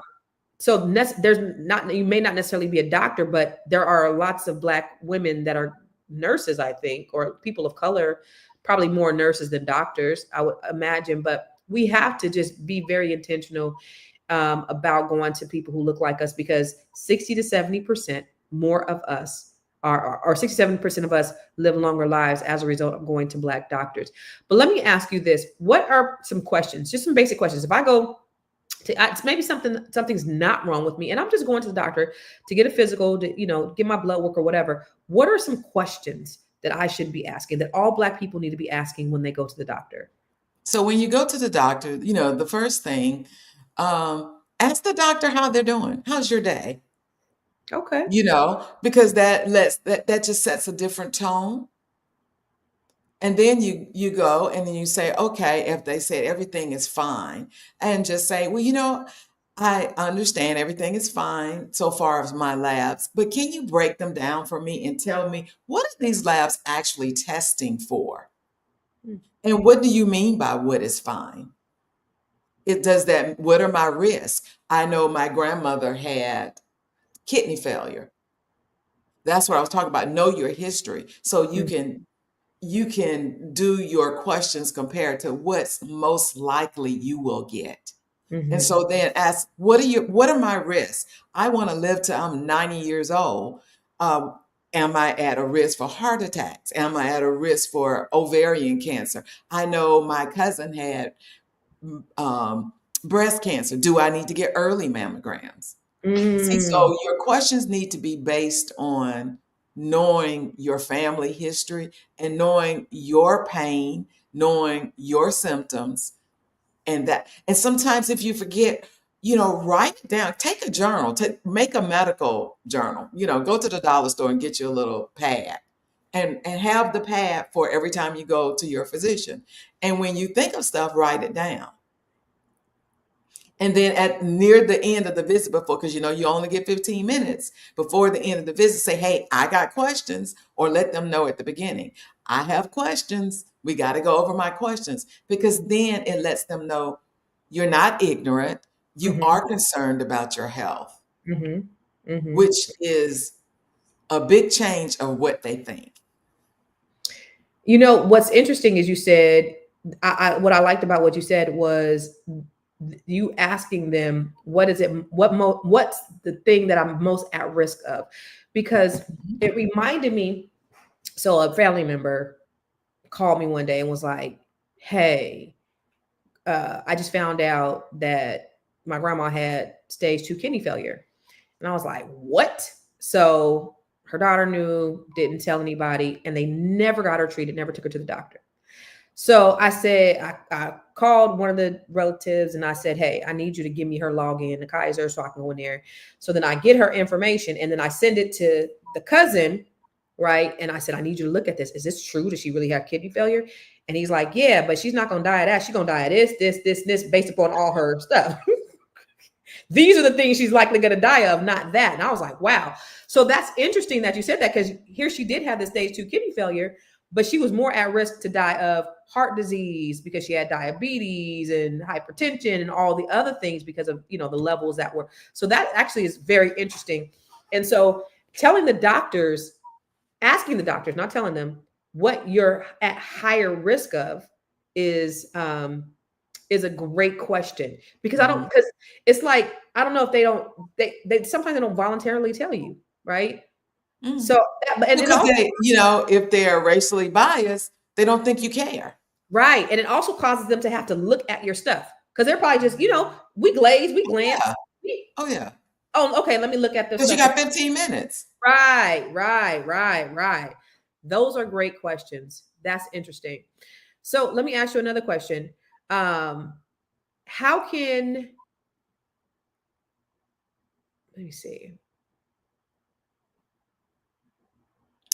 there's not, you may not necessarily be a doctor, but there are lots of Black women that are nurses, I think, or people of color, probably more nurses than doctors, I would imagine. But we have to just be very intentional about going to people who look like us, because 60 to 70% more of us or 67% of us live longer lives as a result of going to Black doctors. But let me ask you this: what are some questions, just some basic questions? If I go it's maybe something's not wrong with me, and I'm just going to the doctor to get a physical, to get my blood work or whatever. What are some questions that I should be asking, that all Black people need to be asking when they go to the doctor? So when you go to the doctor, the first thing, ask the doctor how they're doing. How's your day? Okay. Because that just sets a different tone. And then you go and then you say, okay, if they said everything is fine, and just say, well, I understand everything is fine so far as my labs, but can you break them down for me and tell me, what are these labs actually testing for? Mm. And what do you mean by what is fine? What are my risks? I know my grandmother had kidney failure. That's what I was talking about. Know your history. So you can do your questions compared to what's most likely you will get. And Mm-hmm. so then ask, what are my risks? I want to live till I'm 90 years old. Um, am I at a risk for heart attacks? Am I at a risk for ovarian cancer? I know my cousin had um, breast cancer. Do I need to get early mammograms? See, Mm. so your questions need to be based on knowing your family history and knowing your pain, knowing your symptoms, and sometimes if you forget, write it down. Take a journal, make a medical journal. Go to the dollar store and get you a little pad, and have the pad for every time you go to your physician. And when you think of stuff, write it down. And then at near the end of the visit, because you only get 15 minutes before the end of the visit, say, hey, I got questions, or let them know at the beginning, I have questions. We got to go over my questions, because then it lets them know you're not ignorant. You Mm-hmm. are concerned about your health, Mm-hmm. Mm-hmm. which is a big change of what they think. What's interesting is you said, what I liked about what you said was you asking them, what's the thing that I'm most at risk of? Because it reminded me, so a family member called me one day and was like, hey, I just found out that my grandma had stage 2 kidney failure. And I was like, what? So her daughter knew, didn't tell anybody, and they never got her treated, never took her to the doctor. So I said, I called one of the relatives and I said, hey, I need you to give me her login to Kaiser so I can go in there. So then I get her information and then I send it to the cousin, right? And I said, I need you to look at this. Is this true? Does she really have kidney failure? And he's like, yeah, but she's not going to die of that. She's going to die of this, based upon all her stuff. These are the things she's likely going to die of, not that. And I was like, wow. So that's interesting that you said that, because here she did have the stage 2 kidney failure, but she was more at risk to die of heart disease because she had diabetes and hypertension and all the other things because of, the levels that were. So that actually is very interesting. And so telling the doctors, asking the doctors, not telling them what you're at higher risk of is a great question, because because it's like, I don't know if they sometimes they don't voluntarily tell you, right? So, and it Because also, they, if they're racially biased, they don't think you care. right, and it also causes them to have to look at your stuff, because they're probably just, we glaze, we glance. Yeah. Oh, yeah. Oh, okay, let me look at this Because you stuff. got 15 minutes. Right. Those are great questions. That's interesting. So let me ask you another question. How can, let me see.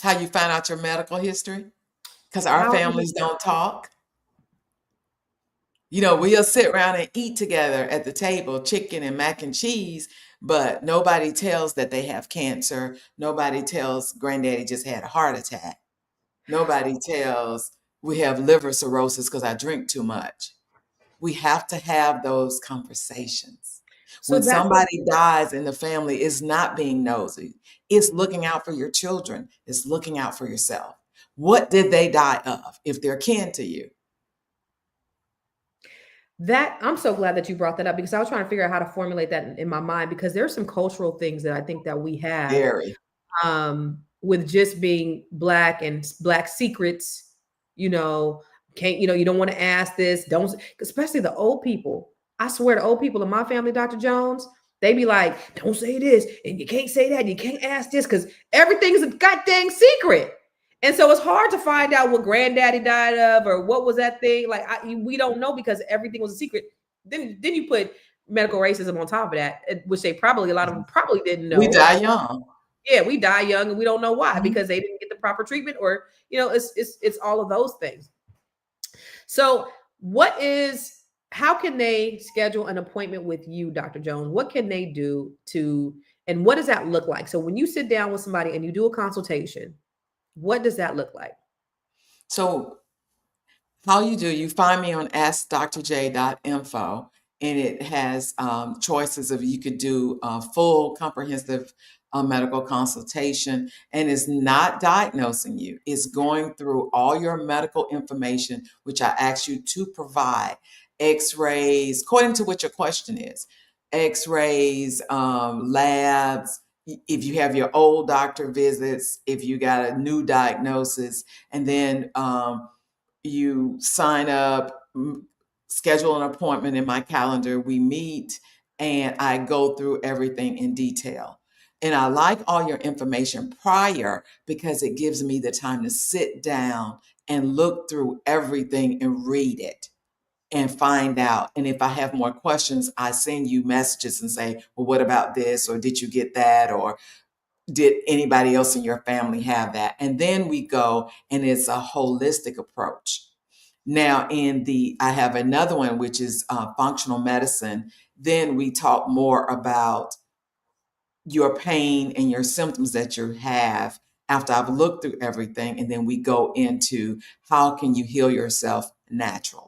How you find out your medical history? Because our families don't talk. We'll sit around and eat together at the table, chicken and mac and cheese, but nobody tells that they have cancer. Nobody tells granddaddy just had a heart attack. Nobody tells we have liver cirrhosis because I drink too much. We have to have those conversations. So When that's somebody dies in the family, it's not being nosy. It's looking out for your children. It's looking out for yourself. What did they die of if they're kin to you? that I'm so glad that you brought that up, because I was trying to figure out how to formulate that in my mind, because there's some cultural things that I think that we have Very. with just being Black and Black secrets, can't, you don't want to ask this, don't, especially the old people. I swear, the old people in my family, Dr. Jones, they be like, don't say this, and you can't say that, and you can't ask this, because everything's a goddamn secret. And so it's hard to find out what granddaddy died of, or what was that thing. Like, we don't know, because everything was a secret. Then you put medical racism on top of that, which a lot of them probably didn't know. We die young. Yeah, we die young, and we don't know why, Mhm. because they didn't get the proper treatment, or it's all of those things. So how can they schedule an appointment with you, Dr. Jones? What can they do and what does that look like? So when you sit down with somebody and you do a consultation, what does that look like? So how you find me on askdrj.info, and it has choices of, you could do a full comprehensive medical consultation, and it's not diagnosing you. It's going through all your medical information, which I ask you to provide. X-rays, according to what your question is. X-rays, labs, if you have your old doctor visits, if you got a new diagnosis, and then you sign up, schedule an appointment in my calendar, we meet, and I go through everything in detail. And I like all your information prior, because it gives me the time to sit down and look through everything and read it and find out. And if I have more questions, I send you messages and say, well, what about this? Or did you get that? Or did anybody else in your family have that? And then we go, and it's a holistic approach. Now, I have another one, which is functional medicine. Then we talk more about your pain and your symptoms that you have after I've looked through everything. And then we go into how can you heal yourself naturally.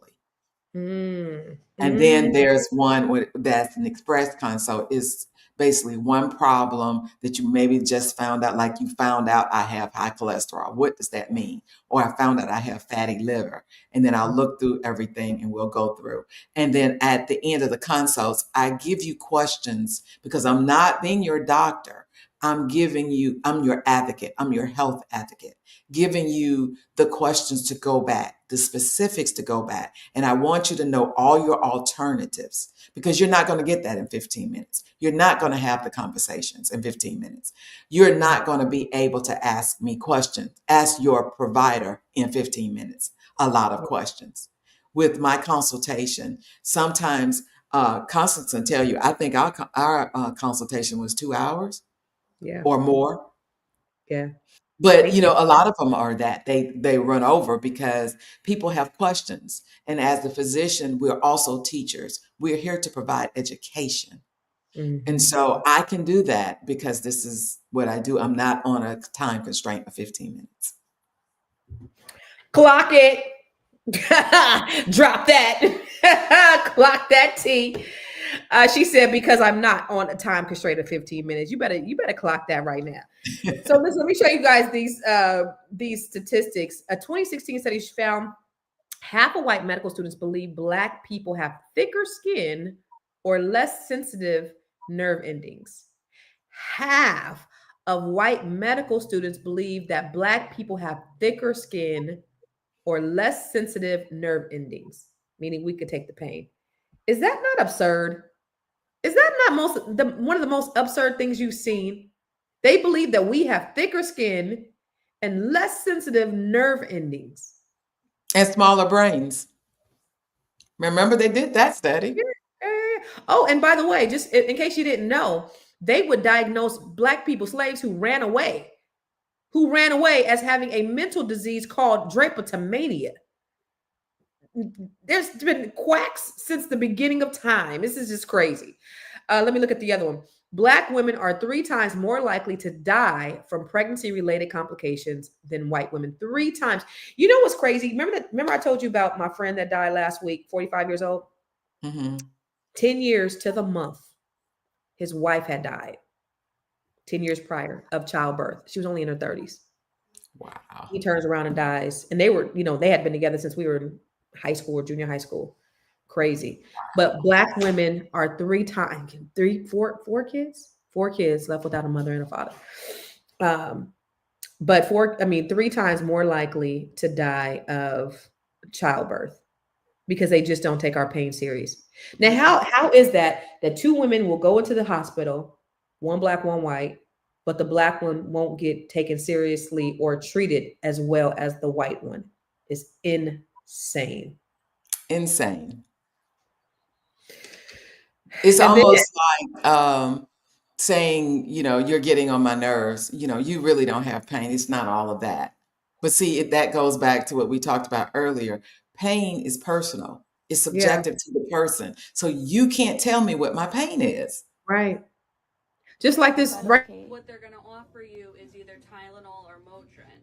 And then there's one that's an express consult. Is basically one problem that you maybe just found out, like you found out I have high cholesterol. What does that mean? Or I found out I have fatty liver. And then I'll look through everything and we'll go through. And then at the end of the consults, I give you questions, because I'm not being your doctor. I'm your advocate. I'm your health advocate, giving you the questions to go back, the specifics to go back. And I want you to know all your alternatives, because you're not going to get that in 15 minutes. You're not going to have the conversations in 15 minutes. You're not going to be able to ask me questions, ask your provider in 15 minutes, a lot of questions. With my consultation, sometimes consultants will tell you, I think our consultation was 2 hours. Yeah. Or more. Yeah. But a lot of them are that they run over because people have questions. And as the physician, we're also teachers. We're here to provide education. And so I can do that because this is what I do. I'm not on a time constraint of 15 minutes. Clock it. Drop that. Clock that T. She said, because I'm not on a time constraint of 15 minutes. You better clock that right now. So listen, let me show you guys these statistics. A 2016 study found half of white medical students believe Black people have thicker skin or less sensitive nerve endings. Half of white medical students believe that Black people have thicker skin or less sensitive nerve endings, meaning we could take the pain. Is that not absurd? Is that not one of the most absurd things you've seen? They believe that we have thicker skin and less sensitive nerve endings. And smaller brains. Remember, they did that study. Oh, and by the way, just in case you didn't know, they would diagnose Black people, slaves who ran away as having a mental disease called drapetomania. There's been quacks since the beginning of time. This is just crazy. Let me look at the other one. Black women are 3 times more likely to die from pregnancy-related complications than white women. 3 times. You know what's crazy? Remember I told you about my friend that died last week, 45 years old? 10 years to the month, his wife had died. 10 years prior of childbirth. She was only in her 30s. Wow. He turns around and dies. And they were, they had been together since we were in high school or junior high school. Crazy. But Black women are 4 kids left without a mother and a father. But 3 times more likely to die of childbirth because they just don't take our pain serious. Now, how is that 2 women will go into the hospital, one Black, one white, but the Black one won't get taken seriously or treated as well as the white one? It's insane. Insane. It's almost like saying, you're getting on my nerves. You really don't have pain. It's not all of that. But see, that goes back to what we talked about earlier. Pain is personal. It's subjective to the person. So you can't tell me what my pain is. Right. Just like this, right? What they're going to offer you is either Tylenol or Motrin.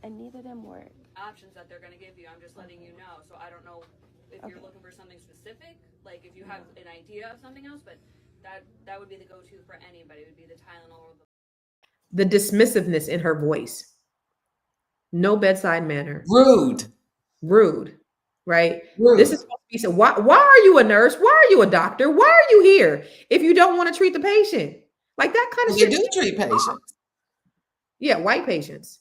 And neither of them work. Options that they're going to give you. I'm just letting you know. So I don't know if you're looking for something specific, like if you have an idea of something else, but that would be the go-to for anybody. It would be the Tylenol or the dismissiveness in her voice. No bedside manner. Rude, right? Rude. This is supposed to be so. Why are you a nurse? Why are you a doctor? Why are you here if you don't want to treat the patient? Like that kind of shit. You do treat patients. Yeah, white patients.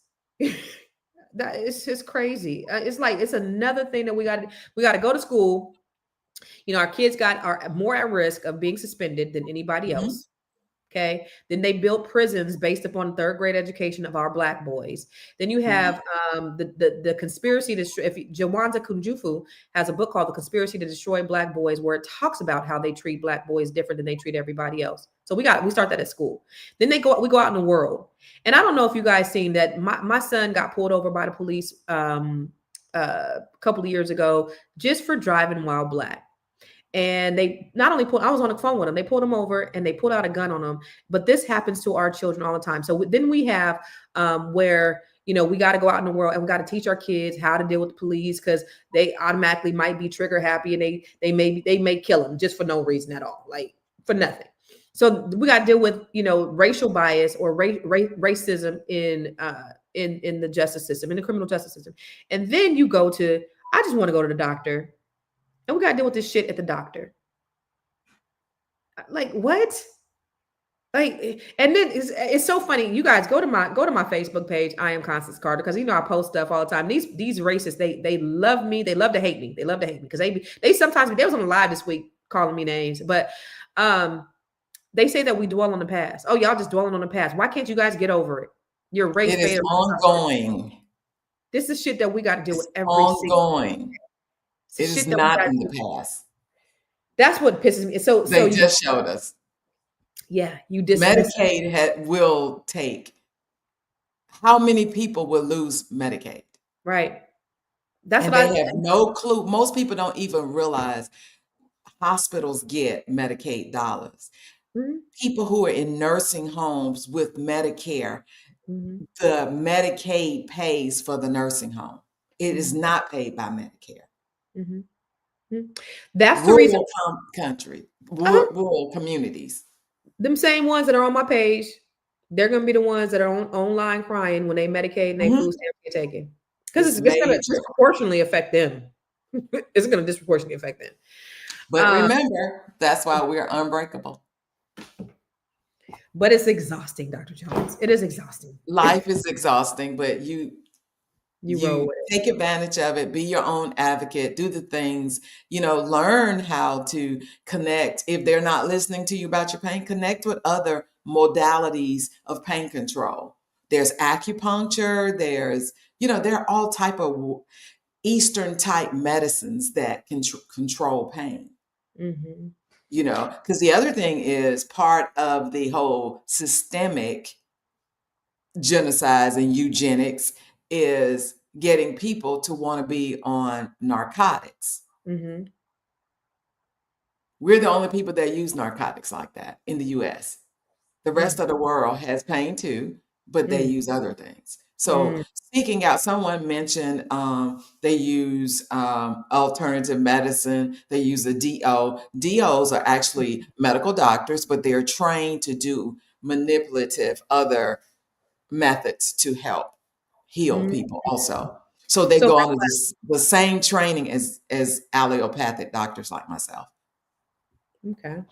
That is just crazy. It's like it's another thing that we got to go to school. Our kids are more at risk of being suspended than anybody else. Okay. Then they built prisons based upon 3rd grade education of our Black boys. Then you have the conspiracy to Jawanza Kunjufu has a book called The Conspiracy to Destroy Black Boys, where it talks about how they treat Black boys different than they treat everybody else. So we start that at school. Then we go out in the world. And I don't know if you guys seen that my son got pulled over by the police a couple of years ago just for driving while Black. And they not only I was on the phone with them, they pulled him over and they pulled out a gun on him. But this happens to our children all the time. So then we have where, we got to go out in the world and we got to teach our kids how to deal with the police because they automatically might be trigger happy and they may kill them just for no reason at all, like for nothing. So we got to deal with, racial bias or racism in the justice system, in the criminal justice system. And then you go to, I just want to go to the doctor. And we got to deal with this shit at the doctor. Like, what? Like, and then it's so funny. You guys go to my Facebook page. I am Constance Carter, because I post stuff all the time. These racists, they love me. They love to hate me. They love to hate me because they sometimes they was on the live this week calling me names, but they say that we dwell on the past. Oh, y'all just dwelling on the past. Why can't you guys get over it? Your race. It is ongoing. This is shit that we got to deal with every ongoing. It is not in the past. That's what pisses me. So they just showed us. Yeah, you Medicaid will take. How many people will lose Medicaid? Right. That's and what they have no clue. Most people don't even realize hospitals get Medicaid dollars. Mhm. People who are in nursing homes with Medicare, Mhm. the Medicaid pays for the nursing home. It is Mhm. not paid by Medicare. Mhm. Mhm. That's the reason. Rural country, Uh-huh. rural communities. Them same ones that are on my page, they're gonna be the ones that are online crying when they Medicaid and they Mhm. food stamps get taken. Because It's it's gonna major. disproportionately affect them. It's gonna disproportionately affect them. But Um, remember, that's why we're unbreakable. but it's exhausting, Dr. Jones. It is exhausting. Life is exhausting, but You roll you with it. take advantage of it, be your own advocate, do the things, learn how to connect. If they're not listening to you about your pain, connect with other modalities of pain control. There's acupuncture, there are all type of Eastern type medicines that can control pain. Mhm. Because the other thing is part of the whole systemic genocides and eugenics is getting people to want to be on narcotics. Mhm. We're the only people that use narcotics like that in the US. The rest Mm. of the world has pain too, but they Mm. use other things. So Mm. seeking out, someone mentioned they use alternative medicine. They use a DO. DOs are actually medical doctors, but they're trained to do manipulative other methods to help heal Mm. people also. So they So go on to the same training as allopathic doctors like myself. okay.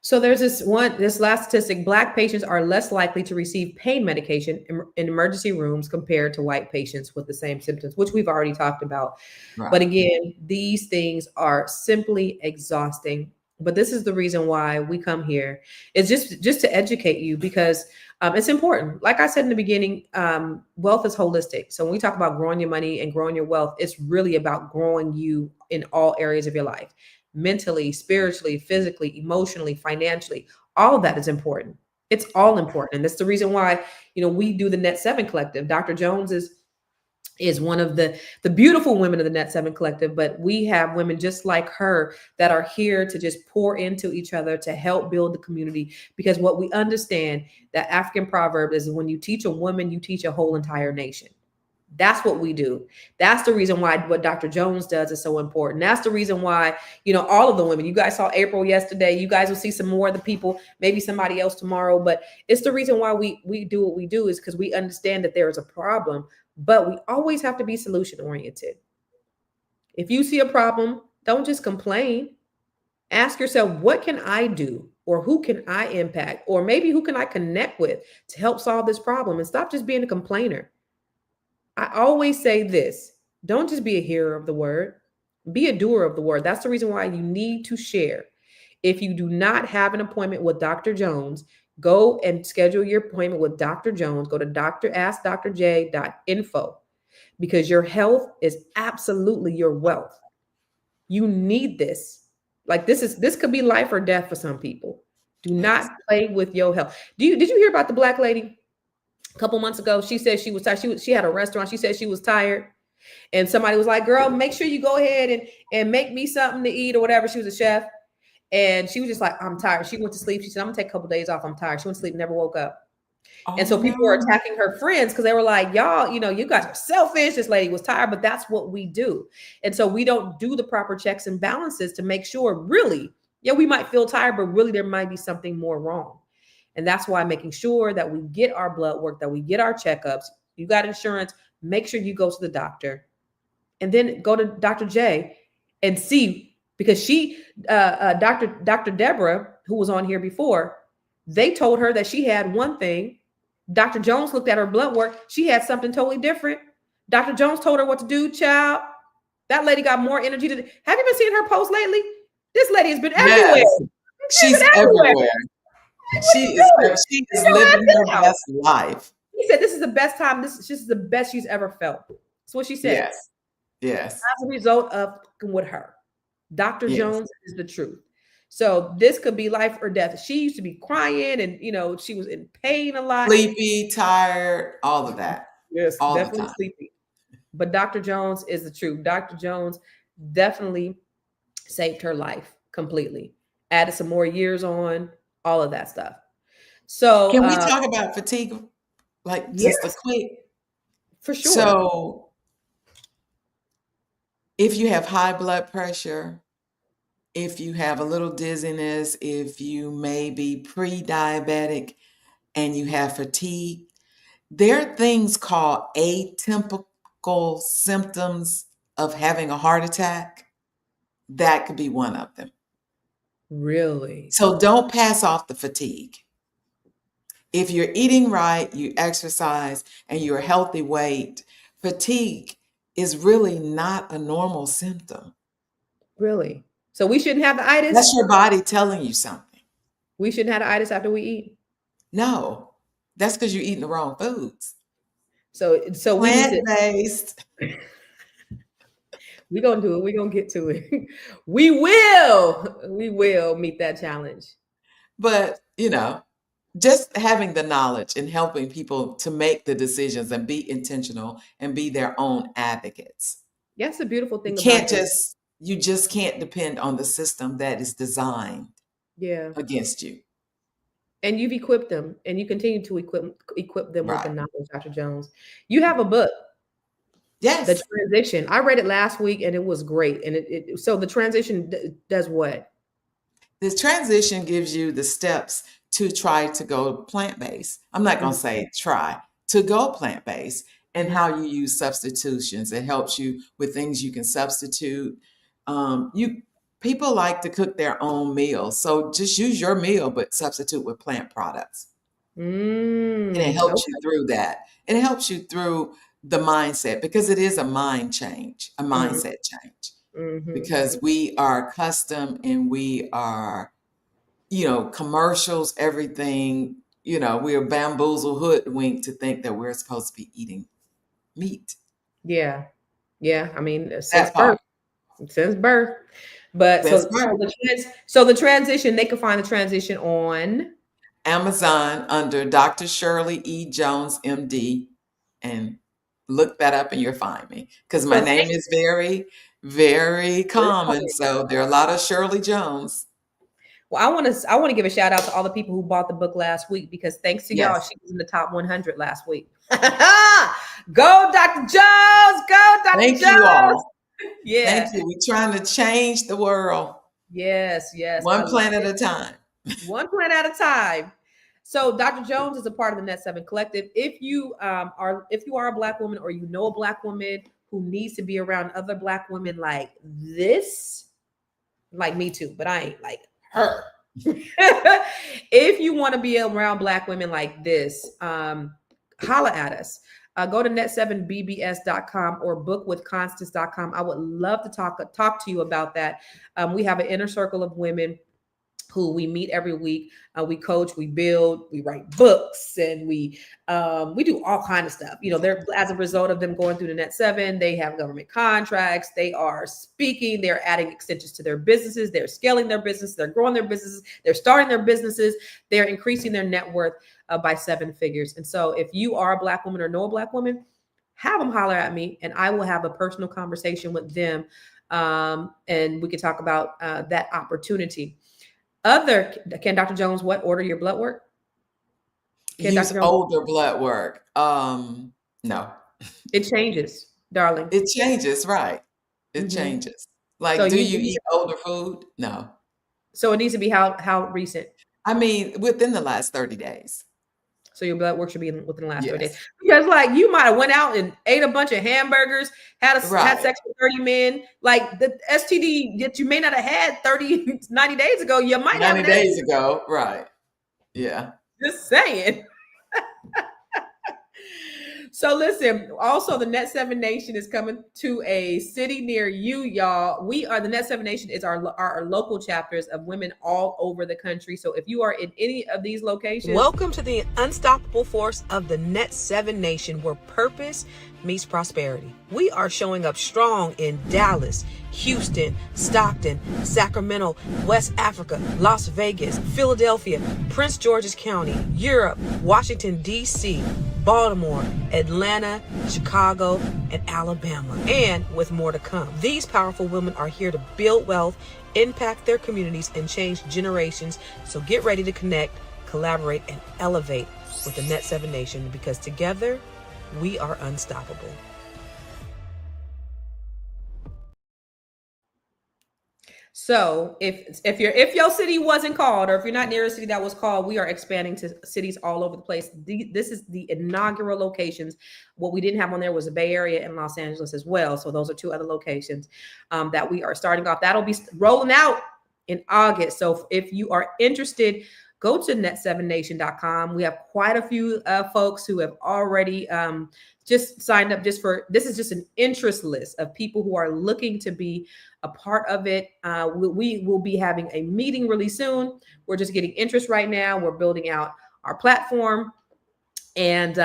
So there's this last statistic, Black patients are less likely to receive pain medication in emergency rooms compared to white patients with the same symptoms, which we've already talked about. But Right. again, these things are simply exhausting. But this is the reason why we come here. It's just to educate you because it's important. Like I said in the beginning, wealth is holistic. So when we talk about growing your money and growing your wealth, it's really about growing you in all areas of your life, mentally, spiritually, physically, emotionally, financially. All of that is important. It's all important. And that's the reason why, we do the Net 7 Collective. Dr. Jones is one of the beautiful women of the Net 7 Collective, but we have women just like her that are here to just pour into each other to help build the community, because what we understand, that African proverb is, when you teach a woman, you teach a whole entire nation. That's what we do. That's the reason why what Dr. Jones does is so important. That's the reason why, all of the women, you guys saw April yesterday, you guys will see some more of the people, maybe somebody else tomorrow, but it's the reason why we do what we do, is because we understand that there is a problem, but we always have to be solution oriented. If you see a problem, don't just complain. Ask yourself, what can I do? Or who can I impact? Or maybe who can I connect with to help solve this problem? And stop just being a complainer. I always say this, don't just be a hearer of the word, be a doer of the word. That's the reason why you need to share. If you do not have an appointment with Dr. Jones, go and schedule your appointment with Dr. Jones. Go to askdrj.info, because your health is absolutely your wealth. You need this. Like this could be life or death for some people. Do Yes. not play with your health. Did you hear about the black lady a couple months ago? She said she was tired. She had a restaurant. She said she was tired. And somebody was like, girl, make sure you go ahead and make me something to eat or whatever. She was a chef. And she was just like, I'm tired. She went to sleep. She said, I'm gonna take a couple days off. I'm tired. She went to sleep, never woke up. And Oh so people were no. attacking her friends because they were like, y'all, you guys are selfish. This lady was tired, but that's what we do. And so we don't do the proper checks and balances to make sure, really, yeah, we might feel tired, but really there might be something more wrong. And that's why making sure that we get our blood work, that we get our checkups. You got insurance, make sure you go to the doctor, and then go to Dr. J and see, because Dr. Deborah, who was on here before, they told her that she had one thing. Dr. Jones looked at her blood work. She had something totally different. Dr. Jones told her what to do, child. That lady got more energy to. Have you been seeing her post lately? This lady has been everywhere. Yes. She's She's been everywhere. everywhere. What are She you is doing? she Get is your living ass her out. best life. He said this is the best time. This is the best she's ever felt. That's what she said. Yes. Yes. As a result of with her. Dr. Yes. Jones is the truth. So this could be life or death. She used to be crying and she was in pain a lot. Sleepy, tired, all of that. Yes, All the definitely time. sleepy. But Dr. Jones is the truth. Dr. Jones definitely saved her life completely. Added some more years on. all of that stuff. So Can we talk about fatigue? Like yes, just a quick. for sure. So if you have high blood pressure, if you have a little dizziness, if you may be pre-diabetic and you have fatigue, there are things called atypical symptoms of having a heart attack. That could be one of them. Really? So don't pass off the fatigue. If you're eating right, you exercise, and you're a healthy weight, fatigue is really not a normal symptom. Really? So we shouldn't have the itis? That's your body telling you something. We shouldn't have the itis after we eat? No, that's because you're eating the wrong foods. So we need to, Plant-based. we're going to do it. We're going to get to it. We will meet that challenge. But, just having the knowledge and helping people to make the decisions and be intentional and be their own advocates. That's the beautiful thing You just can't depend on the system that is designed against you. And you've equipped them, and you continue to equip them with Right. the knowledge, Dr. Jones. You have a book. Yes. The Transition. I read it last week and it was great. And so the transition does what? This transition gives you the steps to try to go plant-based. I'm not going to say try to go plant-based, and how you use substitutions. It helps you with things you can substitute. People like to cook their own meals. So just use your meal, but substitute with plant products. And it helps you through that. And it helps you through the mindset, because it is a mind change, a mindset change. Because we are accustomed and we are, commercials, everything, we are bamboozled, hoodwinked to think that we're supposed to be eating meat. Yeah. I mean, since birth. But so the transition, they can find the transition on Amazon under Dr. Shirley E. Jones, MD, and look that up and you'll find me, because my name is very, very common. So there are a lot of Shirley Jones. Well, I want to give a shout out to all the people who bought the book last week, because thanks to y'all, she was in the top 100 last week. Go, Dr. Jones! Go, Dr. Thank Jones! you all. Yeah. Thank you. We're trying to change the world. Yes. One plant at a time. One plant at a time. So Dr. Jones is a part of the Net 7 Collective. If you are a Black woman, or you know a Black woman who needs to be around other Black women like this, like me too, but I ain't like her. If you want to be around Black women like this, holla at us. Go to net7bbs.com or bookwithconstance.com. I would love to talk to you about that. We have an inner circle of women who we meet every week. We coach, we build, we write books, and we do all kinds of stuff. They're, as a result of them going through the Net 7, they have government contracts. They are speaking. They're adding extensions to their businesses. They're scaling their business. They're growing their businesses. They're starting their businesses. They're increasing their net worth by 7 figures. And so if you are a Black woman or know a Black woman, have them holler at me, and I will have a personal conversation with them. And we can talk about that opportunity. Can Dr. Jones order your blood work? Use older blood work. No. It changes, darling. It changes, right? It changes. Like, so do you eat older food? No. So it needs to be how recent? I mean, within the last 30 days. So your blood work should be within the last 30 days. Because you might have went out and ate a bunch of hamburgers, had sex with 30 men. Like the STD that you may not have had 90 days ago, you might have 90 days ago. Right. Yeah. Just saying. So listen, also the Net 7 Nation is coming to a city near you, y'all. The Net 7 Nation is our local chapters of women all over the country. So if you are in any of these locations, welcome to the unstoppable force of the Net 7 Nation, where purpose meets prosperity. We are showing up strong in Dallas, Houston, Stockton, Sacramento, West Africa, Las Vegas, Philadelphia, Prince George's County, Europe, Washington, D.C., Baltimore, Atlanta, Chicago, and Alabama, and with more to come. These powerful women are here to build wealth, impact their communities, and change generations. So get ready to connect, collaborate, and elevate with the Net 7 Nation, because together we are unstoppable. So if your city wasn't called, or if you're not near a city that was called, we are expanding to cities all over the place. This is the inaugural locations. What we didn't have on there was the Bay Area and Los Angeles as well. So those are 2 other locations that we are starting off. That'll be rolling out in August. So if you are interested, go to net7nation.com. We have quite a few folks who have already just signed up. This is just an interest list of people who are looking to be a part of it. We will be having a meeting really soon. We're just getting interest right now. We're building out our platform. And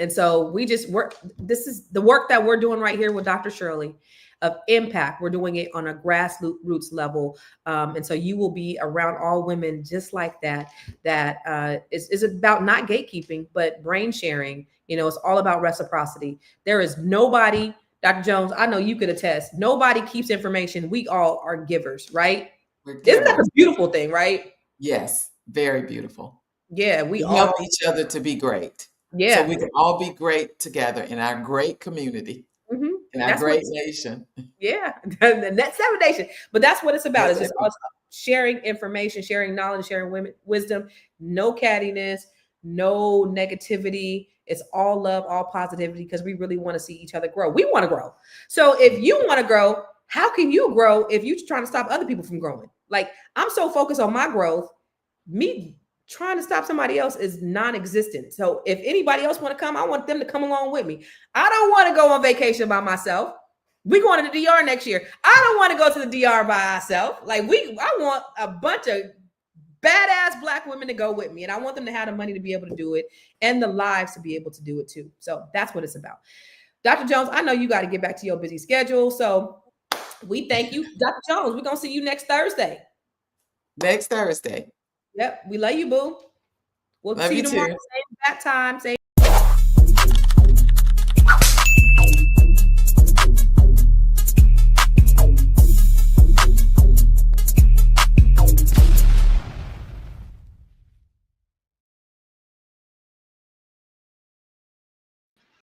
so we just work. This is the work that we're doing right here with Dr. Shirley of impact. We're doing it on a grassroots level. And so you will be around all women just like that. That is about not gatekeeping, but brain sharing. You know, it's all about reciprocity. There is nobody, Dr. Jones, I know you could attest, nobody keeps information. We all are givers, right? Isn't that a beautiful thing, right? Yes, very beautiful. Yeah, we all help each other to be great. Yeah. So we can all be great together in our great community, in our great nation. Yeah, the Net 7 Nation. But that's what it's about. It's just us sharing information, sharing knowledge, sharing wisdom, no cattiness, no negativity. It's all love, all positivity, because we really want to see each other grow. We want to grow. So if you want to grow, how can you grow if you're trying to stop other people from growing? Like, I'm so focused on my growth, me trying to stop somebody else is non-existent. So if anybody else want to come, I want them to come along with me. I don't want to go on vacation by myself. We going to the DR next year. I don't want to go to the DR by myself. Like, I want a bunch of badass Black women to go with me. And I want them to have the money to be able to do it and the lives to be able to do it too. So that's what it's about. Dr. Jones, I know you got to get back to your busy schedule. So we thank you, Dr. Jones. We're going to see you next Thursday. Next Thursday. Yep. We love you, boo. We'll see you tomorrow. Same bat time. Same